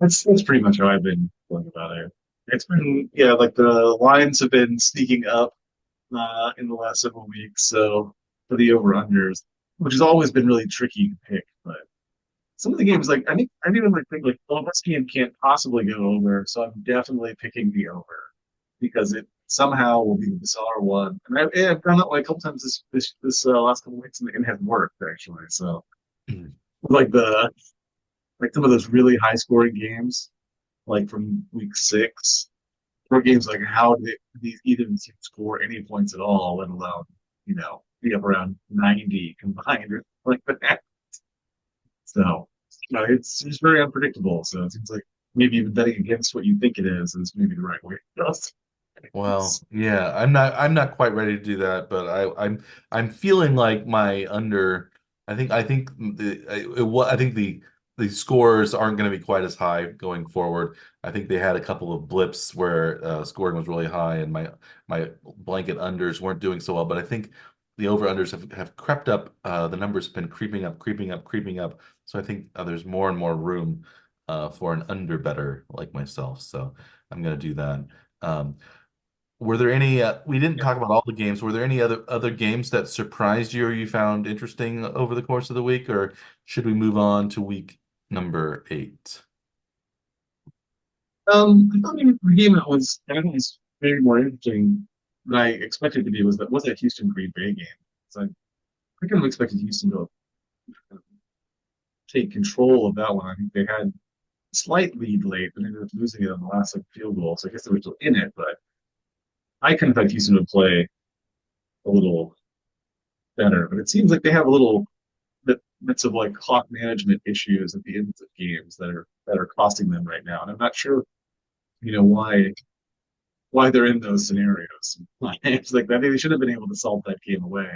A: that's pretty much how I've been going about it. It's been like the lines have been sneaking up in the last several weeks. So for the over unders, which has always been really tricky to pick, but some of the games, like I even like think like, oh, this game can't possibly go over, so I'm definitely picking the over because it somehow will be the bizarre one. And I've done that like a couple times this last couple weeks, and it has worked actually. So like like some of those really high scoring games, like from week 6, or games like how did these either teams score any points at all, let alone be up around 90 combined or like that. So, it's just very unpredictable. So it seems like maybe even betting against what you think it is maybe the right way.
B: Well, yeah, I'm not quite ready to do that, but I'm feeling like my under. I think I think the scores aren't going to be quite as high going forward. I think they had a couple of blips where scoring was really high, and my blanket unders weren't doing so well. But I think the over unders have crept up. The numbers have been creeping up, creeping up, creeping up. So I think there's more and more room for an under better like myself. So I'm going to do that. Um, were there any, we didn't
A: Yeah.
B: talk about all the games. Were there any other games that surprised you or you found interesting over the course of the week, or should we move on to week number 8?
A: I thought the game that was I think was maybe more interesting than I expected to be was that Houston Green Bay game. So I kind of expected Houston to take control of that one. I think they had a slight lead late, but ended up losing it on the last like, field goal. So I guess they were still in it, but I kind of thought Houston would play a little better. But it seems like they have a little bits of like clock management issues at the ends of games that are costing them right now. And I'm not sure, why they're in those scenarios. It's like I think they should have been able to solve that game away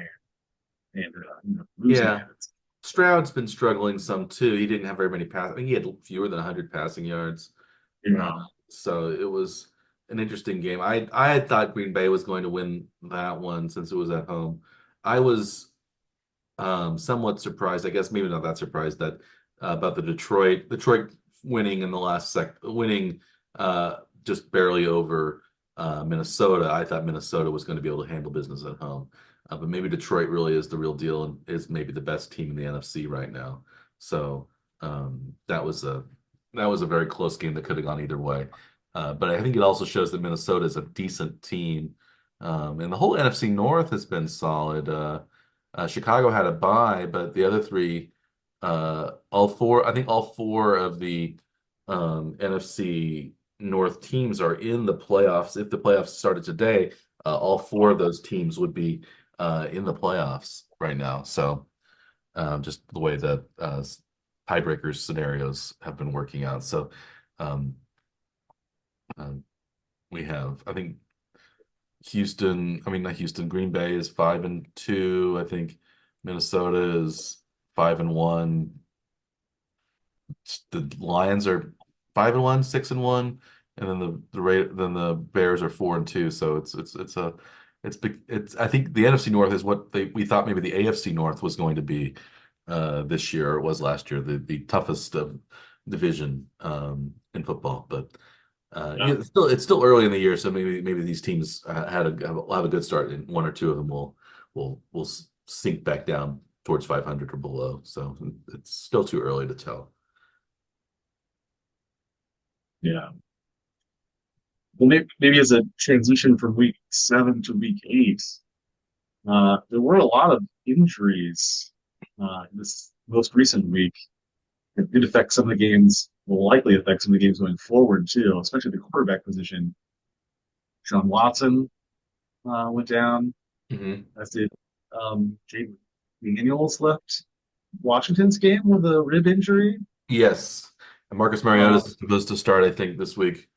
A: and losing
B: Yeah,
A: it.
B: Stroud's been struggling some too. He didn't have very many pass. I think he had fewer than 100 passing yards. Uh,
A: Yeah.
B: so it was an interesting game. I had thought Green Bay was going to win that one since it was at home. I was somewhat surprised, I guess maybe not that surprised that about the Detroit winning in the winning just barely over Minnesota. I thought Minnesota was going to be able to handle business at home. But maybe Detroit really is the real deal and is maybe the best team in the NFC right now. So that was a very close game that could have gone either way. But I think it also shows that Minnesota is a decent team. And the whole NFC North has been solid. Chicago had a bye, but the other three, all four of the NFC North teams are in the playoffs. If the playoffs started today, all four of those teams would be in the playoffs right now. So just the way that tiebreakers scenarios have been working out. So um, um, we have, I think I mean not Houston, Green Bay is 5-2. I think Minnesota is 5-1. The Lions are 5-1, 6-1, and then then the Bears are 4-2. So it's big. It's I think the NFC North is what we thought maybe the AFC North was going to be this year, or it was last year, the toughest division in football. But
A: Yeah.
B: it's still early in the year, so maybe these teams will have a good start, and one or two of them will sink back down towards 500 or below. So it's still too early to tell.
A: Yeah. Well, maybe as a transition from week 7 to week 8, there were a lot of injuries this most recent week. It did affect some of the games, will likely affect some of the games going forward too, especially the quarterback position. Sean Watson went down,
B: Hmm.
A: as did Jaylen Daniels left Washington's game with a rib injury.
B: Yes, and Marcus Mariota
A: Uh,
B: is supposed to start, I think, this week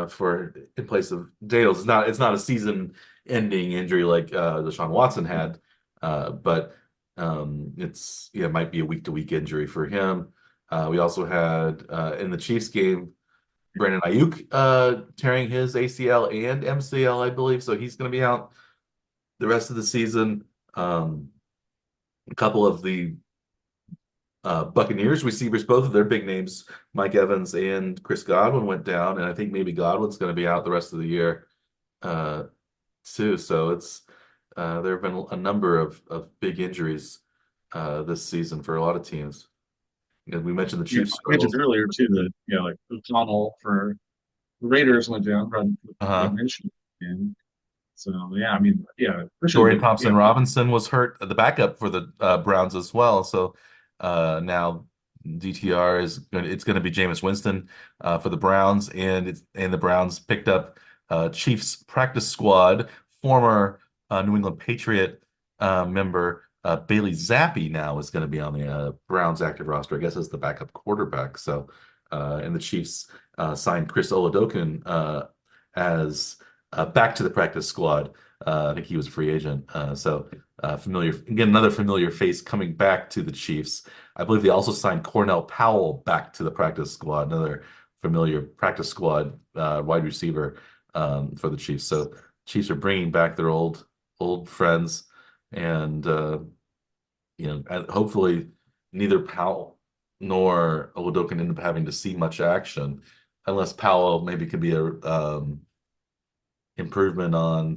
B: for in place of Daniels. It's not a season-ending injury like Deshaun Watson had, but it's yeah, it might be a week-to-week injury for him. We also had in the Chiefs game Brandon Ayuk tearing his ACL and MCL, I believe, so he's going to be out the rest of the season. A couple of the Buccaneers receivers, both of their big names, Mike Evans and Chris Godwin, went down, and I think maybe Godwin's going to be out the rest of the year uh, too. So there have been a number of big injuries this season for a lot of teams. And we mentioned the
A: yeah,
B: Chiefs
A: I mentioned
B: struggles.
A: earlier too that like O'Connell for the Raiders went down, I
B: Uh-huh.
A: mentioned, and so yeah, I mean, yeah, especially
B: Dorian
A: the
B: Thompson Robinson was hurt, the backup for the Browns as well. So now DTR it's going to be Jameis Winston for the Browns, and the Browns picked up Chiefs practice squad former New England Patriot member Bailey Zappi now is going to be on the Browns active roster, I guess, as the backup quarterback. So and the Chiefs signed Chris Oladokun as back to the practice squad. I think he was a free agent. Familiar, again, another familiar face coming back to the Chiefs. I believe they also signed Cornell Powell back to the practice squad, another familiar practice squad wide receiver for the Chiefs. So Chiefs are bringing back their old friends, and and hopefully neither Powell nor Odo can end up having to see much action, unless Powell maybe could be a improvement on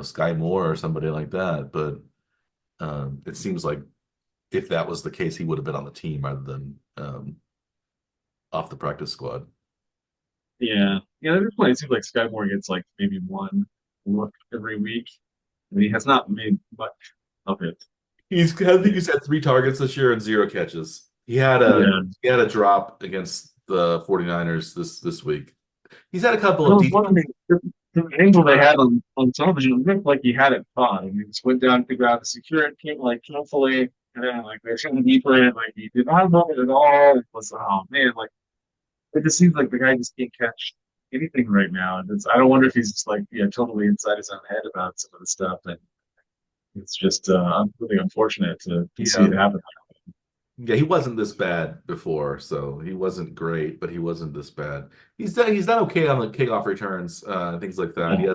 B: Sky Moore or somebody like that. But it seems like if that was the case, he would have been on the team rather than off the practice squad.
A: yeah, yeah. At this point, it seems like Skymore gets like maybe one look every week, and he has not made much of it.
B: I think he's had 3 targets this year and 0 catches.
A: Yeah,
B: He had a drop against the 49ers this week. He's had a couple
A: I
B: of
A: was
B: decent.
A: wondering the angle they had on television. It looked like he had it caught. I mean, he just went down to the ground to secure it, came like carefully, and then like they're trying to deeper it, like he did not move it at all. It was oh man, like it just seems like the guy just can't catch anything right now. And I don't wonder if he's just like totally inside his own head about some of the stuff, and it's just really unfortunate to see
B: Yeah.
A: it happen.
B: Yeah, he wasn't this bad before, so he wasn't great, but he wasn't this bad. He's done okay on the kickoff returns, things like that.
A: Yeah.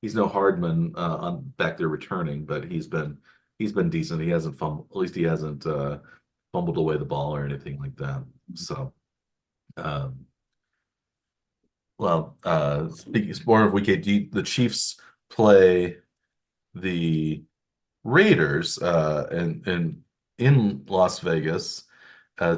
B: He's no Hardman on back there returning, but he's been decent. He hasn't fumbled, at least he hasn't fumbled away the ball or anything like that. So, um, speaking more of weekend, the Chiefs play the Raiders and in Las Vegas.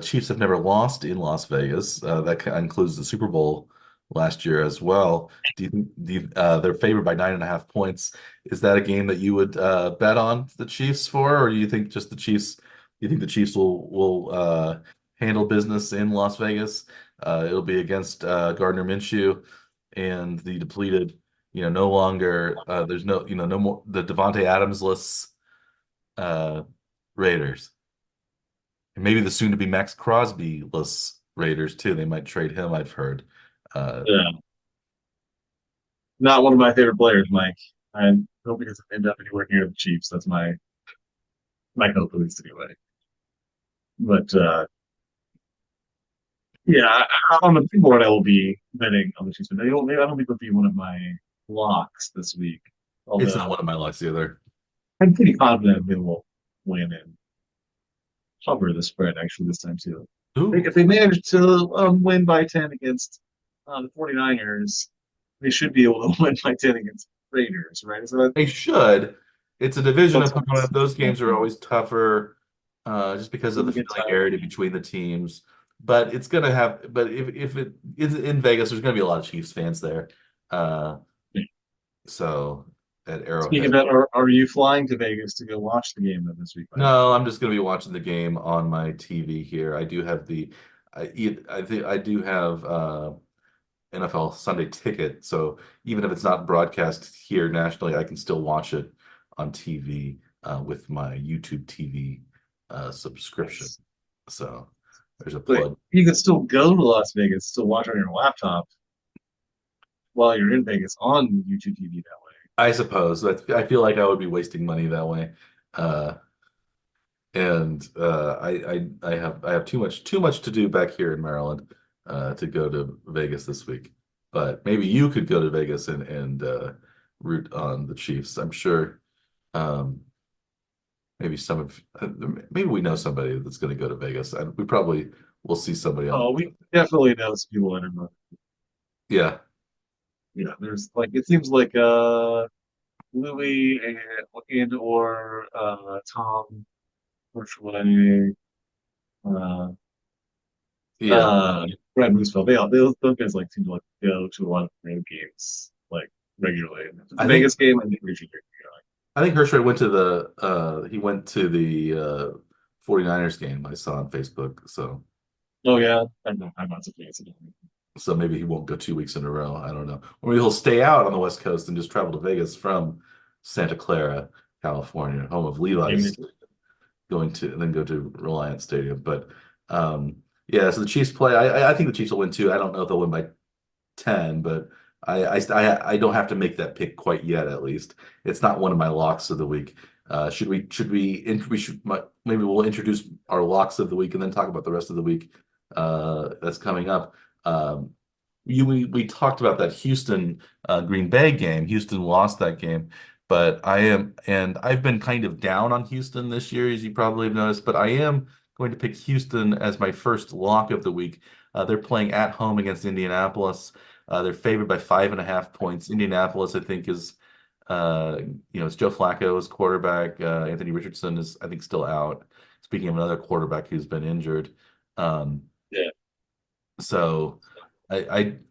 B: Chiefs have never lost in Las Vegas. That includes the Super Bowl last year as well. They're favored by 9.5 points? Is that a game that you would bet on the Chiefs for, or do you think just the Chiefs? You think the Chiefs will handle business in Las Vegas. It'll be against Gardner Minshew and the depleted, no longer there's no, no more the Devontae Adams-less uh, Raiders. And maybe the soon to be Max Crosby-less Raiders too. They might trade him, I've heard. Uh,
A: Yeah, not one of my favorite players, Mike. I hope he doesn't end up anywhere near the Chiefs. That's my hope, at least anyway. But yeah, on the board, I will be betting on the Chiefs, but I don't think it'll be one of my locks this week.
B: it's not
A: Although
B: one of my locks either.
A: I'm pretty confident they will win and cover the spread actually this time too.
B: Ooh,
A: If they manage to win by 10 against the 49ers, they should be able to win by 10 against Raiders, right? So
B: they should. It's a division
A: that's
B: opponent. Those games are always tougher, just because of the
A: a good time.
B: familiarity between the teams. But it's gonna have. But if it is in Vegas, there's gonna be a lot of Chiefs fans there. Uh, so at
A: Speaking of
B: Arrowhead.
A: that, are you flying to Vegas to go watch the game then this week, Mike?
B: No, I'm just gonna be watching the game on my TV here. I do have I think I do have NFL Sunday Ticket, so even if it's not broadcast here nationally, I can still watch it on TV with my YouTube TV subscription.
A: Yes.
B: So there's a
A: But
B: plug.
A: you can still go to Las Vegas, still watch on your laptop while you're in Vegas on YouTube TV that way.
B: I suppose I feel like I would be wasting money that way. Uh, and I have too much to do back here in Maryland to go to Vegas this week. But maybe you could go to Vegas and root on the Chiefs. I'm sure um, maybe maybe we know somebody that's going to go to Vegas. We probably will see somebody on.
A: Oh, we definitely know some people in it.
B: Yeah,
A: Yeah, there's like it seems like Louis and or Tom Hirschway, uh
B: yeah.
A: uh Brad Mooseville. Those guys like seem to like go to a lot of random games like regularly. If it's a
B: I think
A: Vegas game, I think we should get going.
B: I think Hershey went to the 49ers game I saw on Facebook.
A: Oh yeah, I'm not surprised.
B: So maybe he won't go 2 weeks in a row. I don't know. Or maybe he'll stay out on the West Coast and just travel to Vegas from Santa Clara, California, home of
A: Maybe
B: Levi's, going to and then go to Reliance Stadium. But yeah, so the Chiefs play. I think the Chiefs will win too. I don't know if they'll win by 10, but I don't have to make that pick quite yet, at least. It's not one of my locks of the week. Maybe we'll introduce our locks of the week and then talk about the rest of the week that's coming up. Um, we talked about that Houston Green Bay game. Houston lost that game, but I've been kind of down on Houston this year, as you probably have noticed, but I am going to pick Houston as my first lock of the week. They're playing at home against Indianapolis. They're favored by 5.5 points. Indianapolis, I think, uh, it's Joe Flacco's quarterback. Anthony Richardson is, I think, still out. Speaking of another quarterback who's been injured. Um,
A: yeah.
B: so I think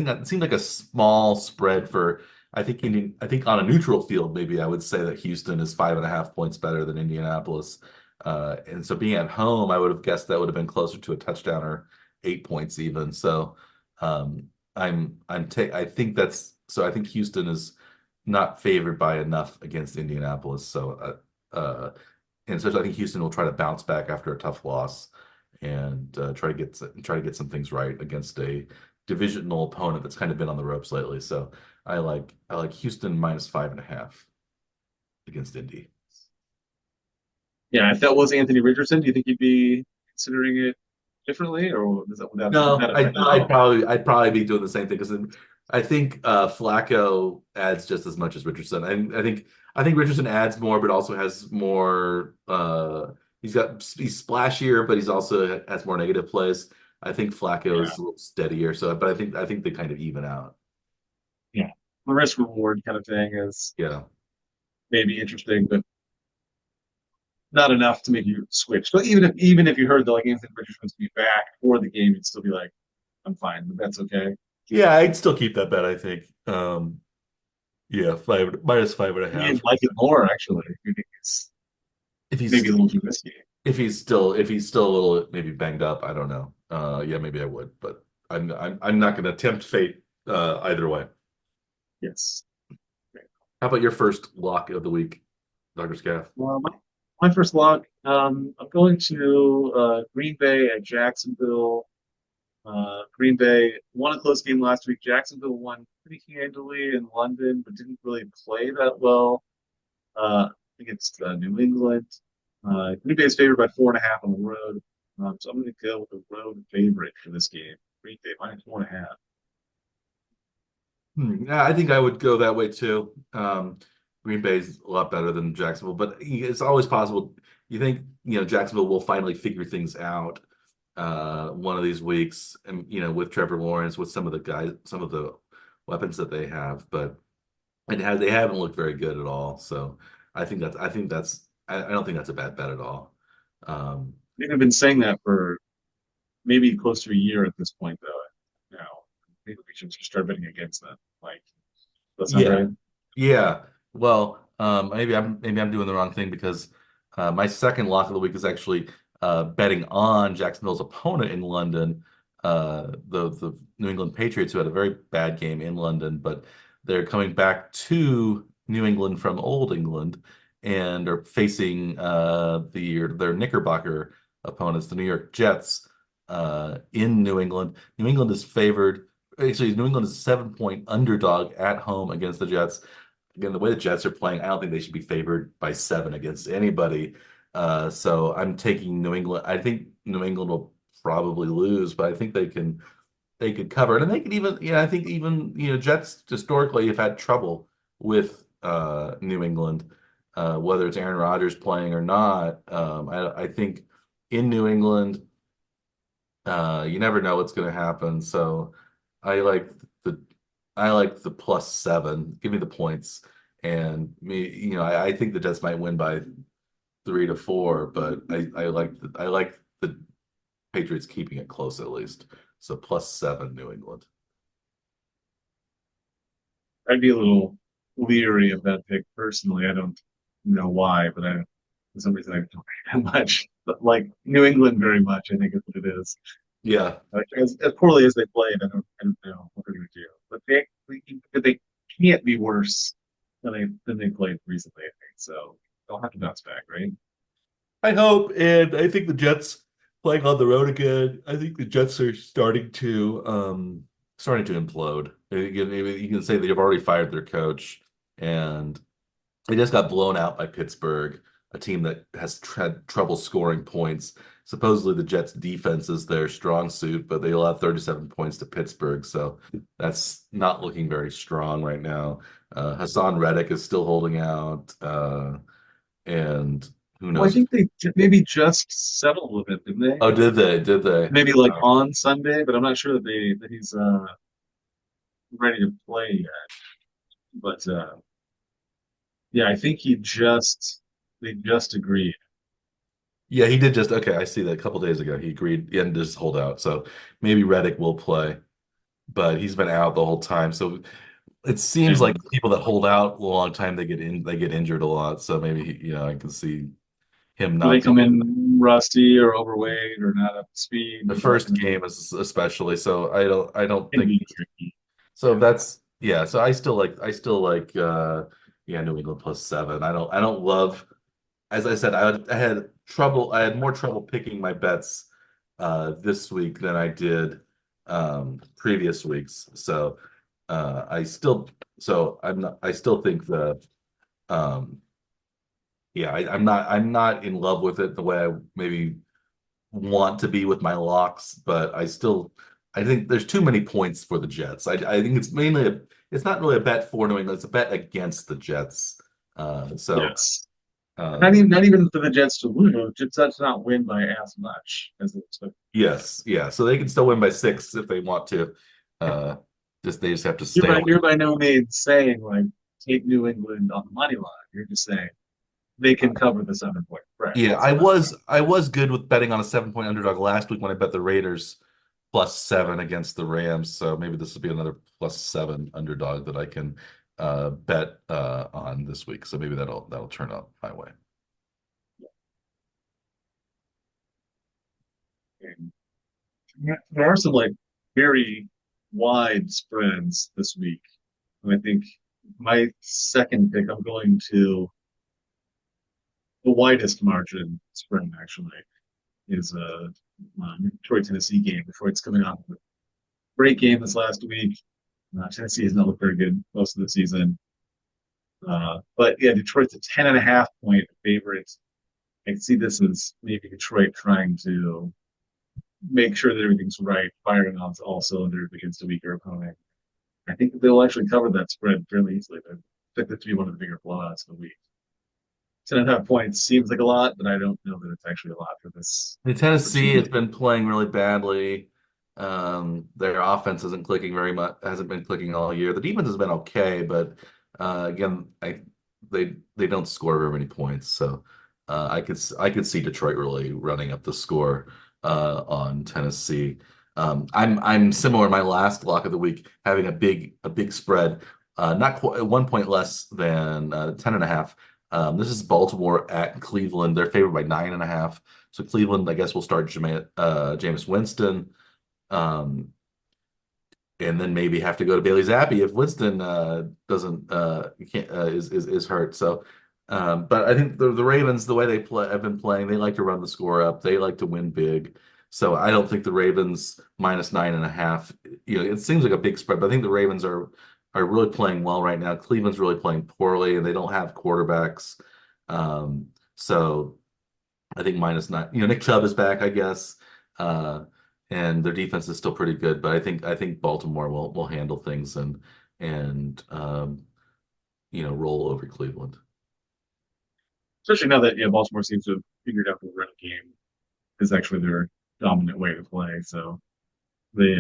B: that seemed like a small spread for I think on a neutral field, maybe I would say that Houston is 5.5 points better than Indianapolis. And so being at home, I would have guessed that would have been closer to a touchdown or 8 points even. So I think Houston is not favored by enough against Indianapolis. And so I think Houston will try to bounce back after a tough loss and try to get some things right against a divisional opponent that's kind of been on the ropes lately. So I like Houston minus 5.5 against Indy.
A: Yeah, if that was Anthony Richardson, do you think you'd be considering it differently, or would
B: No,
A: that
B: I'd,
A: affect it?
B: I'd probably I'd probably be doing the same thing because I think Flacco adds just as much as Richardson. I think Richardson adds more, but also has more. He's splashier, but he's also has more negative plays. I think Flacco
A: Yeah,
B: is a little steadier. But I think they kind of even out.
A: yeah. The risk reward kind of thing is
B: Yeah.
A: maybe interesting, but not enough to make you switch. So even if you heard that like Anthony Richardson's to be back for the game, you'd still be like, I'm fine, but that's okay.
B: Yeah, I'd still keep that bet, I think. Yeah, five minus five and a
A: You
B: half.
A: like it more actually. You think it's
B: If
A: maybe a
B: he's
A: little too risky.
B: if he's still a little maybe banged up, I don't know. Yeah, maybe I would, but I'm not going to tempt fate either way.
A: Yes.
B: How about your first lock of the week, Dr. Scaff?
A: Well, my first lock, I'm going to Green Bay at Jacksonville. Green Bay won a close game last week. Jacksonville won pretty handily in London, but didn't really play that well against New England. Green Bay is favored by 4.5 on the road. So I'm going to go with the road favorite for this game. Green Bay minus 4.5.
B: Yeah, I think I would go that way too. Green Bay's a lot better than Jacksonville, but it's always possible. You think, Jacksonville will finally figure things out one of these weeks, and with Trevor Lawrence, with some of the guys, some of the weapons that they have, but they haven't looked very good at all. So I don't think that's a bad bet at all. Um,
A: I think I've been saying that for maybe close to a year at this point, though. Now, maybe we should just start betting against them. Like, that sound
B: Yeah.
A: right?
B: Yeah. Well, maybe I'm doing the wrong thing because my second lock of the week is actually betting on Jacksonville's opponent in London, the New England Patriots, who had a very bad game in London, but they're coming back to New England from Old England and are facing their Knickerbocker opponents, the New York Jets, in New England. New England is favored. Actually, New England is a 7-point underdog at home against the Jets. Again, the way the Jets are playing, I don't think they should be favored by 7 against anybody. So I'm taking New England. I think New England will probably lose, but I think they could cover it, and they could even, I think even, Jets historically have had trouble with New England, whether it's Aaron Rodgers playing or not. I think in New England. You never know what's going to happen. So I like the I like the +7. Give me the points. And I think the Jets might win by 3 to 4, but I like the Patriots keeping it close at least. So +7 New England.
A: I'd be a little leery of that pick personally. I don't know why, but for some reason I don't like that much. But like New England very much, I think is what it is.
B: Yeah.
A: Like, as poorly as they played, I don't know what they're going to do. But they can't be worse than they played recently, I think. So they'll have to bounce back, right?
B: I hope, and I think the Jets playing on the road again. I think the Jets are starting to implode. You can say they've already fired their coach, and they just got blown out by Pittsburgh, a team that has had trouble scoring points. Supposedly the Jets' defense is their strong suit, but they allowed 37 points to Pittsburgh, so that's not looking very strong right now. Hassan Reddick is still holding out, and who
A: Well, I
B: knows?
A: think they maybe just settled with it, didn't they?
B: Oh, did they? Did they?
A: Maybe like on Sunday, but I'm not sure that he's ready to play yet. But yeah, I think they just agreed.
B: Yeah, he did just okay. I see that a couple days ago. He agreed and just hold out. So maybe Reddick will play, but he's been out the whole time. So it seems like
A: And
B: people that hold out a long time they get injured a lot. So maybe I can see him
A: do they
B: not
A: come
B: being
A: in rusty or overweight or not up to speed?
B: the
A: Maybe that
B: first
A: can
B: game especially. So I don't
A: can
B: think
A: be tricky.
B: so.
A: Yeah.
B: That's yeah. So I still like yeah, New England +7. I don't love, as I said, I had trouble. I had more trouble picking my bets this week than I did previous weeks. So I still, so I'm not. I still think um, yeah, I'm not in love with it the way I maybe want to be with my locks, but I think there's too many points for the Jets. I think it's not really a bet for New England. It's a bet against the Jets. So.
A: Yes.
B: Um,
A: Not even for the Jets to lose. Jets not win by as much as they expect.
B: Yes, yeah. So they can still win by 6 if they want to. Uh, they just have to stay away.
A: You're by no means saying like take New England on the money line. You're just saying they can cover the 7 point spread.
B: Yeah,
A: That's what I'm saying.
B: I was good with betting on a 7-point underdog last week when I bet the Raiders +7 against the Rams. So maybe this will be another +7 underdog that I can bet on this week. So maybe that'll turn out my way.
A: There are some like very wide spreads this week. And I think my second pick, I'm going to the widest margin spread actually is a Detroit Tennessee game. Detroit's coming off a great game this last week. Tennessee has not looked very good most of the season. But yeah, Detroit's a 10.5 point favorite. I see this as maybe Detroit trying to make sure that everything's right, firing on all cylinders against a weaker opponent. I think that they'll actually cover that spread fairly easily. I expect it to be one of the bigger blowouts of the week. 10.5 points seems like a lot, but I don't know that it's actually a lot for this
B: In
A: for
B: Tennessee
A: two.
B: has been playing really badly. Their offense isn't clicking very much, hasn't been clicking all year. The defense has been okay, but again, they don't score very many points. So I could see Detroit really running up the score on Tennessee. I'm similar in my last lock of the week, having a big spread, not quite 1 point less than 10.5. This is Baltimore at Cleveland. They're favored by 9.5. So Cleveland, I guess, will start Jameis Winston, um, and then maybe have to go to Bailey Zappi if Winston doesn't can't is hurt. So, but I think the Ravens, the way they play, have been playing, they like to run the score up. They like to win big. So I don't think the Ravens minus 9.5. It seems like a big spread, but I think the Ravens are really playing well right now. Cleveland's really playing poorly, and they don't have quarterbacks. So. I think minus nine. Nick Chubb is back, I guess, uh, and their defense is still pretty good. But I think Baltimore will handle things and roll over Cleveland.
A: Especially now that Baltimore seems to have figured out the run game is actually their dominant way to play. So they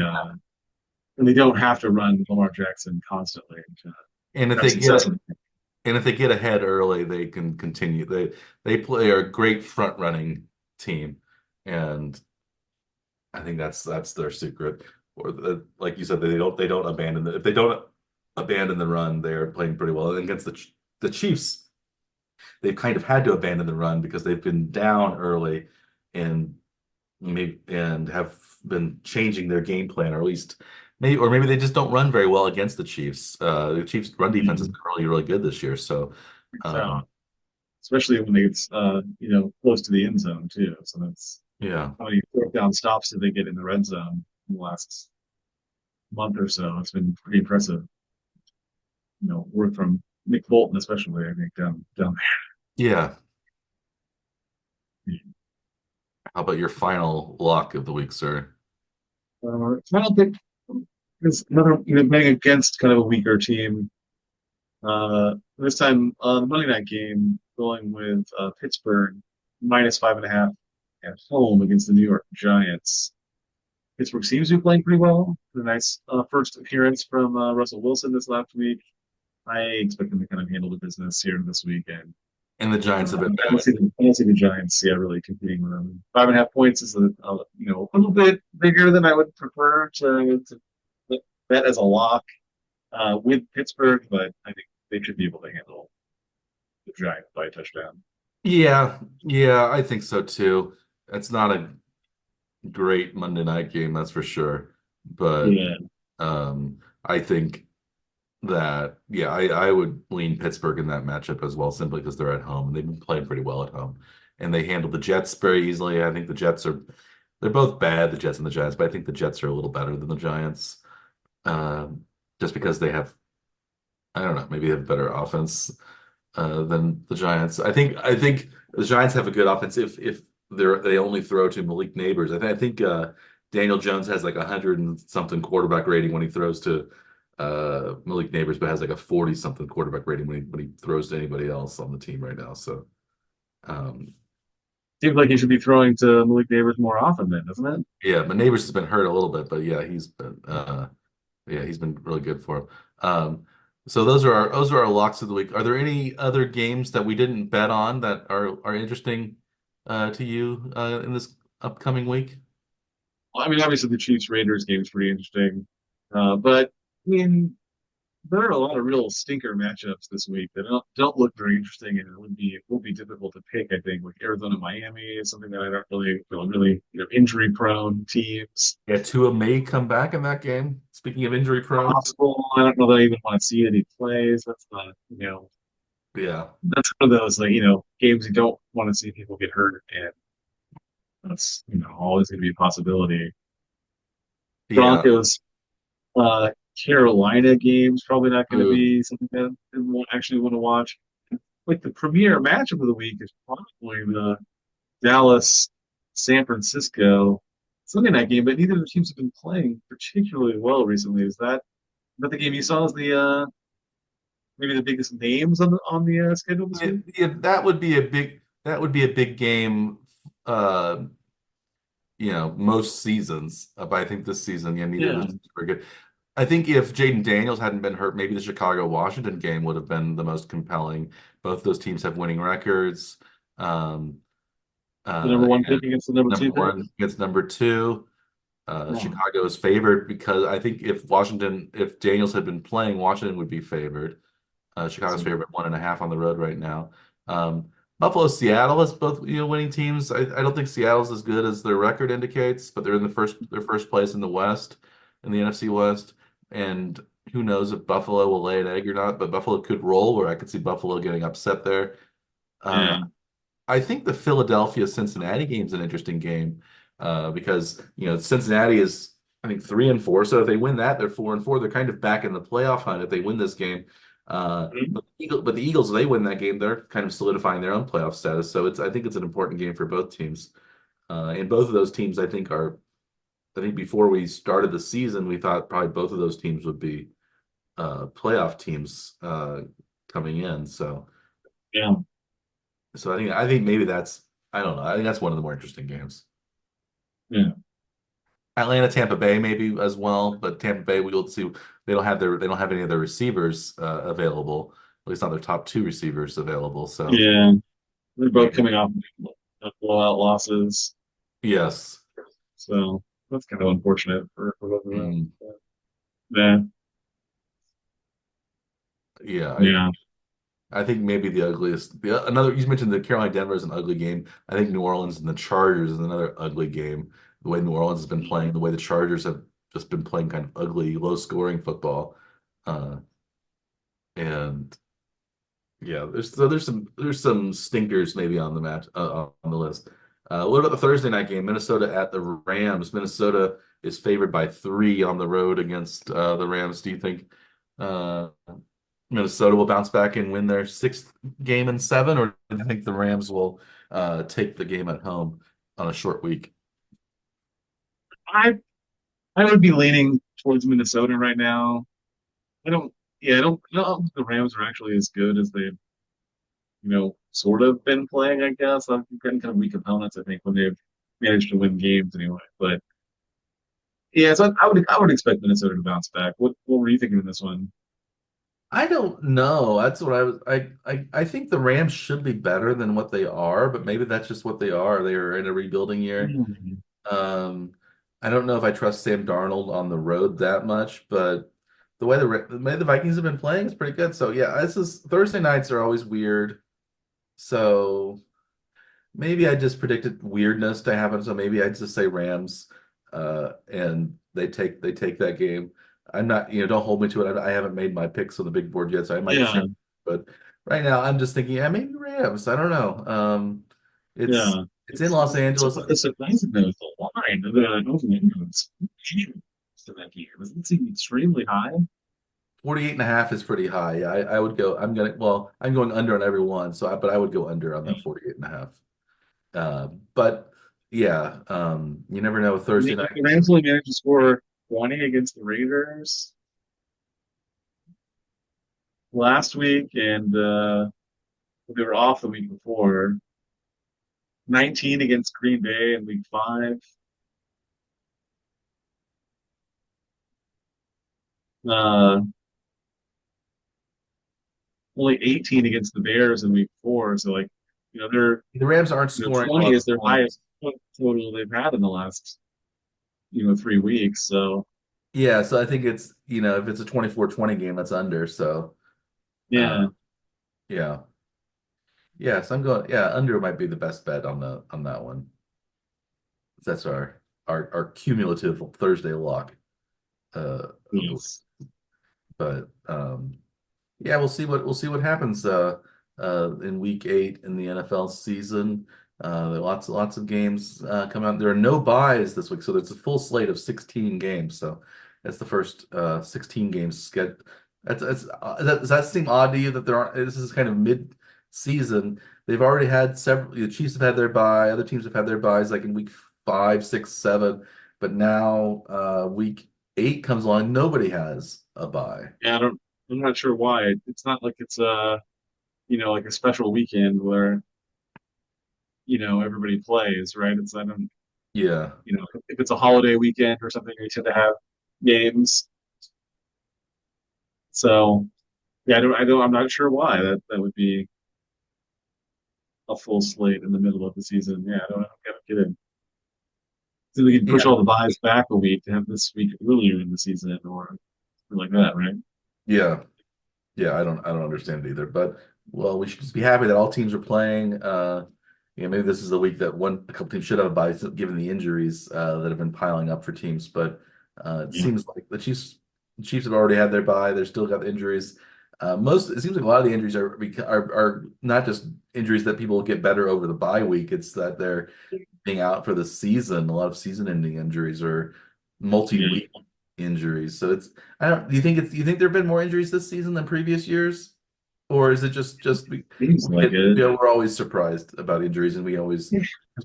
A: and they don't have to run Lamar Jackson constantly to
B: And if
A: have
B: they get
A: success
B: it,
A: with it.
B: and if they get ahead early, they can continue. They play are a great front running team, and I think that's their secret. Or like you said, they don't abandon if they don't abandon the run, they're playing pretty well. And against the Chiefs, they've kind of had to abandon the run because they've been down early and have been changing their game plan, or at least maybe they just don't run very well against the Chiefs. The Chiefs' run defense has
A: Mhm.
B: been really good this year. So,
A: So
B: um,
A: especially when it's close to the end zone too. So that's
B: yeah,
A: how many fourth down stops did they get in the red zone in the last month or so? It's been pretty impressive. Work from Nick Bolton especially. I think down
B: yeah.
A: there.
B: How about your final lock of the week, sir?
A: Final pick is another betting against kind of a weaker team. This time on the Monday night game, going with Pittsburgh minus 5.5 at home against the New York Giants. Pittsburgh seems to be playing pretty well. A nice first appearance from Russell Wilson this last week. I expect them to kind of handle the business here this weekend.
B: And the Giants have been
A: I don't see the Giants, yeah, really competing with them. 5.5 points is a little bit bigger than I would prefer to bet as a lock with Pittsburgh, but I think they should be able to handle the Giants by a touchdown.
B: Yeah, yeah, I think so too. It's not a great Monday night game, that's for sure. But
A: Yeah,
B: I think that yeah, I would lean Pittsburgh in that matchup as well, simply because they're at home and they've been playing pretty well at home. And they handled the Jets very easily. I think the Jets are they're both bad, the Jets and the Giants, but I think the Jets are a little better than the Giants. Just because they have I don't know, maybe they have better offense than the Giants. I think the Giants have a good offense if they only throw to Malik Neighbors. I think Daniel Jones has like 100 and something quarterback rating when he throws to Malik Neighbors, but has like a 40 something quarterback rating when he throws to anybody else on the team right now. So um,
A: seems like he should be throwing to Malik Neighbors more often, then, doesn't it?
B: yeah, but Neighbors has been hurt a little bit, but he's been really good for him. So those are our locks of the week. Are there any other games that we didn't bet on that are interesting to you in this upcoming week?
A: Well, I mean, obviously the Chiefs Raiders game is pretty interesting, but I mean, there are a lot of real stinker matchups this week that don't look very interesting, and it will be difficult to pick. I think like Arizona, Miami is something that I don't really feel really injury prone teams.
B: Yeah, Tua may come back in that game. Speaking of injury prone,
A: Possible. I don't know that I even want to see any plays. That's not
B: yeah,
A: that's one of those games you don't want to see people get hurt, and that's always going to be a possibility.
B: yeah.
A: Broncos, uh, Carolina games probably not going to
B: Ooh.
A: be something that I won't actually want to watch. Like the premier matchup of the week is probably the Dallas San Francisco Sunday night game, but neither of the teams have been playing particularly well recently. Is that the game you saw as the maybe the biggest names on the schedule this
B: Yeah,
A: week?
B: yeah, that would be a big game. Uh, most seasons. But I think this season, yeah, neither of those
A: Yeah,
B: teams are very good. I think if Jaden Daniels hadn't been hurt, maybe the Chicago-Washington game would have been the most compelling. Both those teams have winning records. Um,
A: the number one
B: and
A: pick against the number
B: number
A: two pick.
B: one against number two.
A: Yeah,
B: Chicago is favored because I think if Daniels had been playing, Washington would be favored. Chicago's
A: so,
B: favorite 1.5 on the road right now. Um, Buffalo, Seattle is both winning teams. I don't think Seattle's as good as their record indicates, but they're in their first place in the West, in the NFC West. And who knows if Buffalo will lay an egg or not? But Buffalo could roll, or I could see Buffalo getting upset there. Uh,
A: yeah,
B: I think the Philadelphia Cincinnati game is an interesting game because Cincinnati is I think 3-4. So if they win that, they're 4-4. They're kind of back in the playoff hunt if they win this game.
A: Mhm.
B: But the Eagles, if they win that game, they're kind of solidifying their own playoff status. So I think it's an important game for both teams. And both of those teams, I think before we started the season, we thought probably both of those teams would be playoff teams coming in.
A: yeah,
B: So I think maybe that's I don't know. I think that's one of the more interesting games.
A: yeah,
B: Atlanta, Tampa Bay maybe as well, but Tampa Bay we will see they don't have any of their receivers available. At least not their top two receivers available. So
A: yeah. They're both
B: maybe
A: coming off of blowout losses,
B: yes.
A: so that's kind of unfortunate for both of them.
B: Mm,
A: But, yeah,
B: yeah,
A: yeah,
B: I think maybe the ugliest another you mentioned the Carolina Denver is an ugly game. I think New Orleans and the Chargers is another ugly game. The way New Orleans has been playing, the way the Chargers have just been playing kind of ugly, low scoring football. Uh, and Yeah, there's some stinkers maybe on the match on the list. What about the Thursday night game? Minnesota at the Rams. Minnesota is favored by 3 on the road against the Rams. Do you think uh, Minnesota will bounce back and win their sixth game in seven, or do you think the Rams will take the game at home on a short week?
A: I I would be leaning towards Minnesota right now. I don't, yeah, I don't think the Rams are actually as good as they've sort of been playing. I guess I've been kind of weak opponents. I think when they've managed to win games anyway, but. Yeah, so I would expect Minnesota to bounce back. What were you thinking in this one?
B: I don't know. That's what I was. I think the Rams should be better than what they are, but maybe that's just what they are. They are in a rebuilding year.
A: Hmm.
B: Um, I don't know if I trust Sam Darnold on the road that much, but the way the Vikings have been playing is pretty good. So yeah, this is Thursday nights are always weird. So maybe I just predicted weirdness to happen. So maybe I just say Rams, and they take that game. I'm not, don't hold me to it. I haven't made my picks on the big board yet, so I might change.
A: Yeah,
B: But right now, I'm just thinking, yeah, maybe Rams. I don't know.
A: yeah.
B: It's in Los Angeles.
A: It's surprising though the line. The opening was to that game. Doesn't it seem extremely high?
B: 48.5 is pretty high. I would go, I'm going under on every one. But I would go under on that 48.5. But yeah, you never know Thursday night.
A: The Rams only managed to score 20 against the Raiders last week, and they were off the week before. 19 against Green Bay in week 5. Uh, Only 18 against the Bears in week 4. So they're
B: The Rams aren't scoring a
A: 20
B: lot
A: is
B: of
A: their
B: points.
A: highest point total they've had in the last 3 weeks. So
B: Yeah, so I think it's, if it's a 24-20 game, that's under. So, uh,
A: Yeah.
B: yeah. Yeah, so I'm going, yeah, under might be the best bet on that one. That's our cumulative Thursday lock. Of the
A: Yes.
B: but yeah, we'll see what happens in week 8 in the NFL season. There are lots of games come out. There are no buys this week, so there's a full slate of 16 games. So that's the first 16 games get. Does that seem odd to you that there aren't? This is kind of mid-season. They've already had several. The Chiefs have had their bye. Other teams have had their buys like in week 5, 6, 7. But now week 8 comes along. Nobody has a bye.
A: Yeah, I'm not sure why. It's not like it's like a special weekend where, everybody plays, right? It's I don't,
B: Yeah.
A: if it's a holiday weekend or something, they tend to have games. So yeah, I'm not sure why that would be a full slate in the middle of the season. Yeah, I don't get it. So we could push
B: Yeah.
A: all the buys back a week to have this week earlier in the season or something like that, right?
B: Yeah. Yeah, I don't understand it either. But well, we should just be happy that all teams are playing. Maybe this is the week that a couple teams should have by given the injuries that have been piling up for teams. But it
A: Yeah.
B: seems like the Chiefs have already had their bye. They're still got injuries. It seems like a lot of the injuries are not just injuries that people get better over the bye week. It's that they're being out for the season. A lot of season-ending injuries or
A: Yeah.
B: multi-week injuries. So it's I don't. Do you think there have been more injuries this season than previous years, or is it just
A: Seems like it.
B: we're always surprised about injuries and we always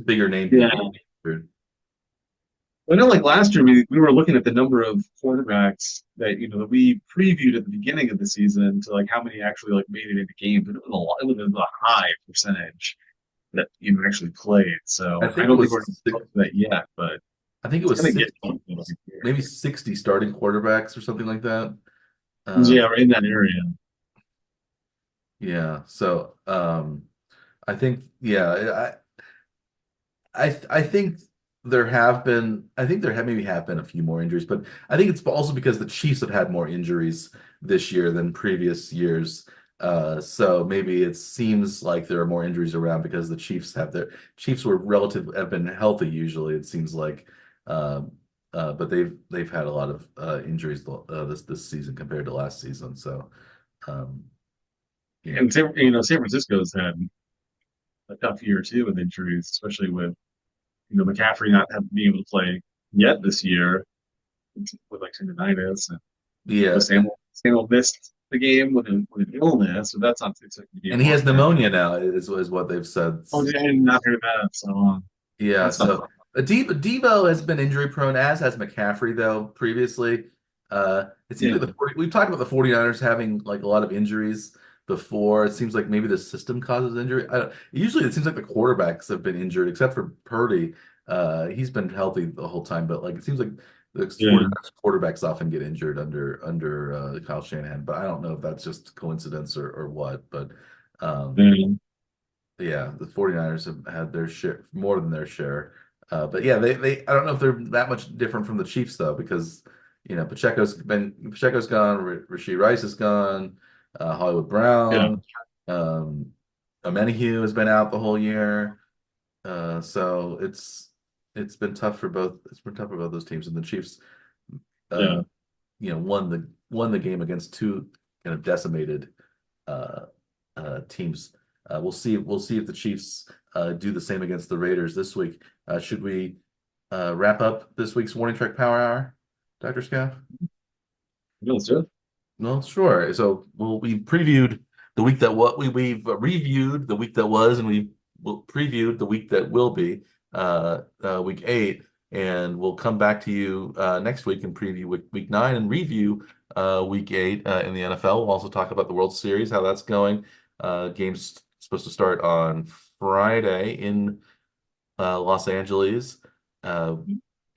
B: bigger name
A: Yeah.
B: people get injured?
A: I know like last year we were looking at the number of quarterbacks that we previewed at the beginning of the season to like how many actually like made it into games, but it was a lot, it was a high percentage that actually played.
B: I
A: So I
B: think it
A: don't think we're
B: was
A: close to that yet, but
B: I think it
A: it's
B: was
A: gonna get
B: 60, maybe 60 starting quarterbacks or something like that.
A: yeah,
B: Um,
A: right in that area.
B: yeah. So I think I think there have maybe have been a few more injuries, but I think it's also because the Chiefs have had more injuries this year than previous years. So maybe it seems like there are more injuries around because the Chiefs have been healthy usually, it seems like. Um, but they've had a lot of injuries this season compared to last season. So um, yeah.
A: And San Francisco's had a tough year too with injuries, especially with McCaffrey not being able to play yet this year with like tendonitis, and
B: Yeah,
A: Samuel missed the game with an illness, so that's not expected to be a
B: and he
A: long
B: has
A: term.
B: pneumonia now, is what they've said.
A: Oh, I did not hear that. So
B: Yeah,
A: that's not fun.
B: so Debo has been injury prone, as has McCaffrey, though, previously. It seems
A: Yeah,
B: like we've talked about the 49ers having like a lot of injuries before. It seems like maybe the system causes injury. Usually it seems like the quarterbacks have been injured, except for Purdy. He's been healthy the whole time, but like it seems like the
A: yeah,
B: 49ers quarterbacks often get injured under Kyle Shanahan, but I don't know if that's just coincidence or what. But um,
A: yeah,
B: yeah, the 49ers have had their share, more than their share. But yeah, they I don't know if they're that much different from the Chiefs though, because Pacheco's gone, Rashee Rice is gone, Hollywood
A: yeah,
B: Brown, um, Omenihu has been out the whole year. So it's been tough for both. It's been tough for both those teams, and the Chiefs, uh,
A: yeah,
B: won the game against two kind of decimated uh, teams. We'll see if the Chiefs do the same against the Raiders this week. Should we wrap up this week's Warning Track Power Hour, Dr. Scaff?
A: yeah. Let's do it.
B: Well, sure. So we previewed the week that what we've reviewed the week that was, and we'll previewed the week that will be, week 8, and we'll come back to you next week and preview week 9 and review week 8 in the NFL. We'll also talk about the World Series, how that's going. Game's supposed to start on Friday in Los Angeles. Uh,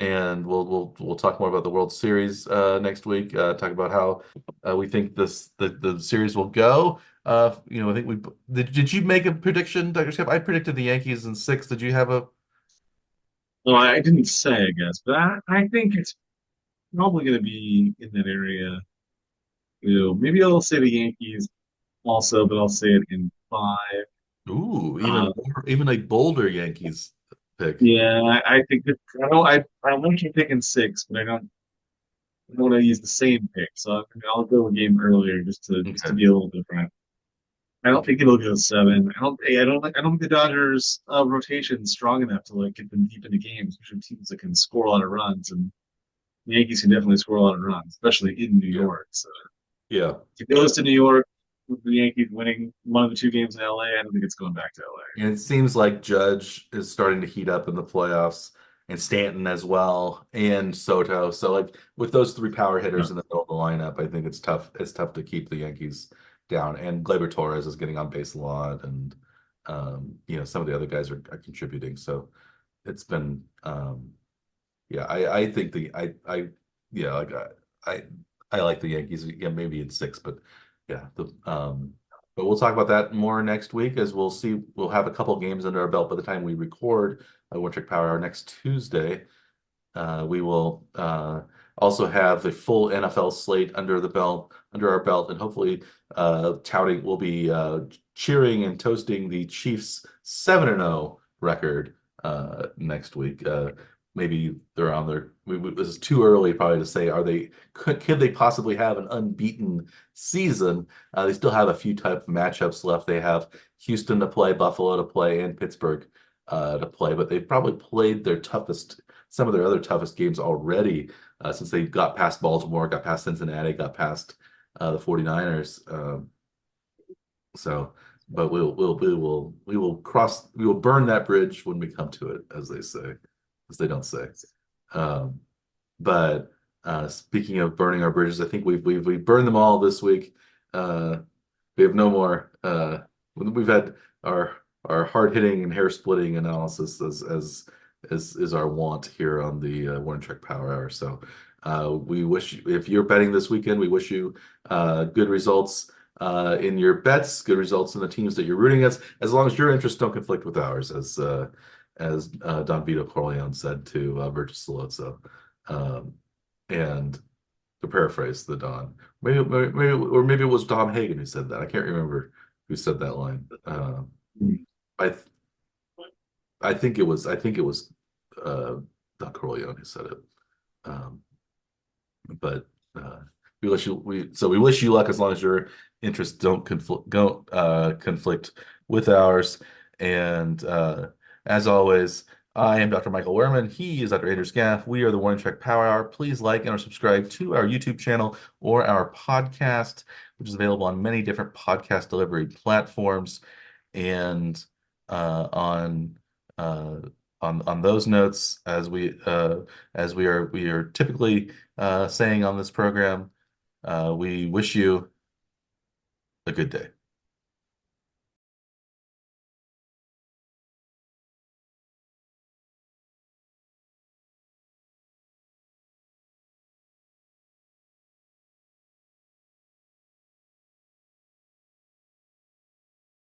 B: and we'll talk more about the World Series next week. Talk about how we think the series will go. I think did you make a prediction, Dr. Skip? I predicted the Yankees in 6. Did you have a?
A: Well, I didn't say, I guess, but I think it's probably going to be in that area. Maybe I'll say the Yankees also, but I'll say it in five.
B: Ooh,
A: Uh,
B: even a bolder Yankees pick.
A: yeah, I think that I want to keep picking six, but I don't want to use the same pick, so I'll go a game earlier just to
B: Okay.
A: be a little different. I don't
B: Okay.
A: think it'll go seven. I don't think the Dodgers rotation is strong enough to like get them deep into games, especially teams that can score a lot of runs, and the Yankees can definitely score a lot of runs, especially in New
B: Yeah.
A: York. So
B: Yeah.
A: if it goes to New York with the Yankees winning one of the two games in LA, I don't think it's going back to LA.
B: And it seems like Judge is starting to heat up in the playoffs, and Stanton as well, and Soto. So like with those three power
A: Yeah.
B: hitters in the middle of the lineup, I think it's tough. It's tough to keep the Yankees down. And Gleyber Torres is getting on base a lot, and some of the other guys are contributing. So it's been yeah, I think yeah, like I I like the Yankees. Yeah, maybe in six, but yeah, but we'll talk about that more next week as we'll see. We'll have a couple games under our belt by the time we record One Trick Power Hour next Tuesday. We will also have the full NFL slate under our belt, and hopefully, touting will be cheering and toasting the Chiefs 7-0 record next week. Maybe they're on their. This is too early probably to say. Could they possibly have an unbeaten season? They still have a few type of matchups left. They have Houston to play, Buffalo to play, and Pittsburgh to play, but they've probably played some of their other toughest games already since they got past Baltimore, got past Cincinnati, got past the 49ers. So, but we will burn that bridge when we come to it, as they say, as they don't say. Um, but speaking of burning our bridges, I think we've burned them all this week. Uh, we have no more. We've had our hard hitting and hair splitting analysis as is our want here on the One Trick Power Hour. So we wish if you're betting this weekend, we wish you good results in your bets, good results in the teams that you're rooting against, as long as your interests don't conflict with ours, as Don Vito Corleone said to Virgil Salozzo. Um, and to paraphrase the Don. Maybe it was Tom Hagen who said that. I can't remember who said that line. I th I think it was uh, Don Corleone who said it. Um, but we wish you luck as long as your interests don't conflict with ours. And as always, I am Dr. Michael Werman. He is Dr. Andrew Scaff. We are the Warning Track Power Hour. Please like and or subscribe to our YouTube channel or our podcast, which is available on many different podcast delivery platforms. And on uh, on those notes, as we are typically saying on this program, we wish you a good day.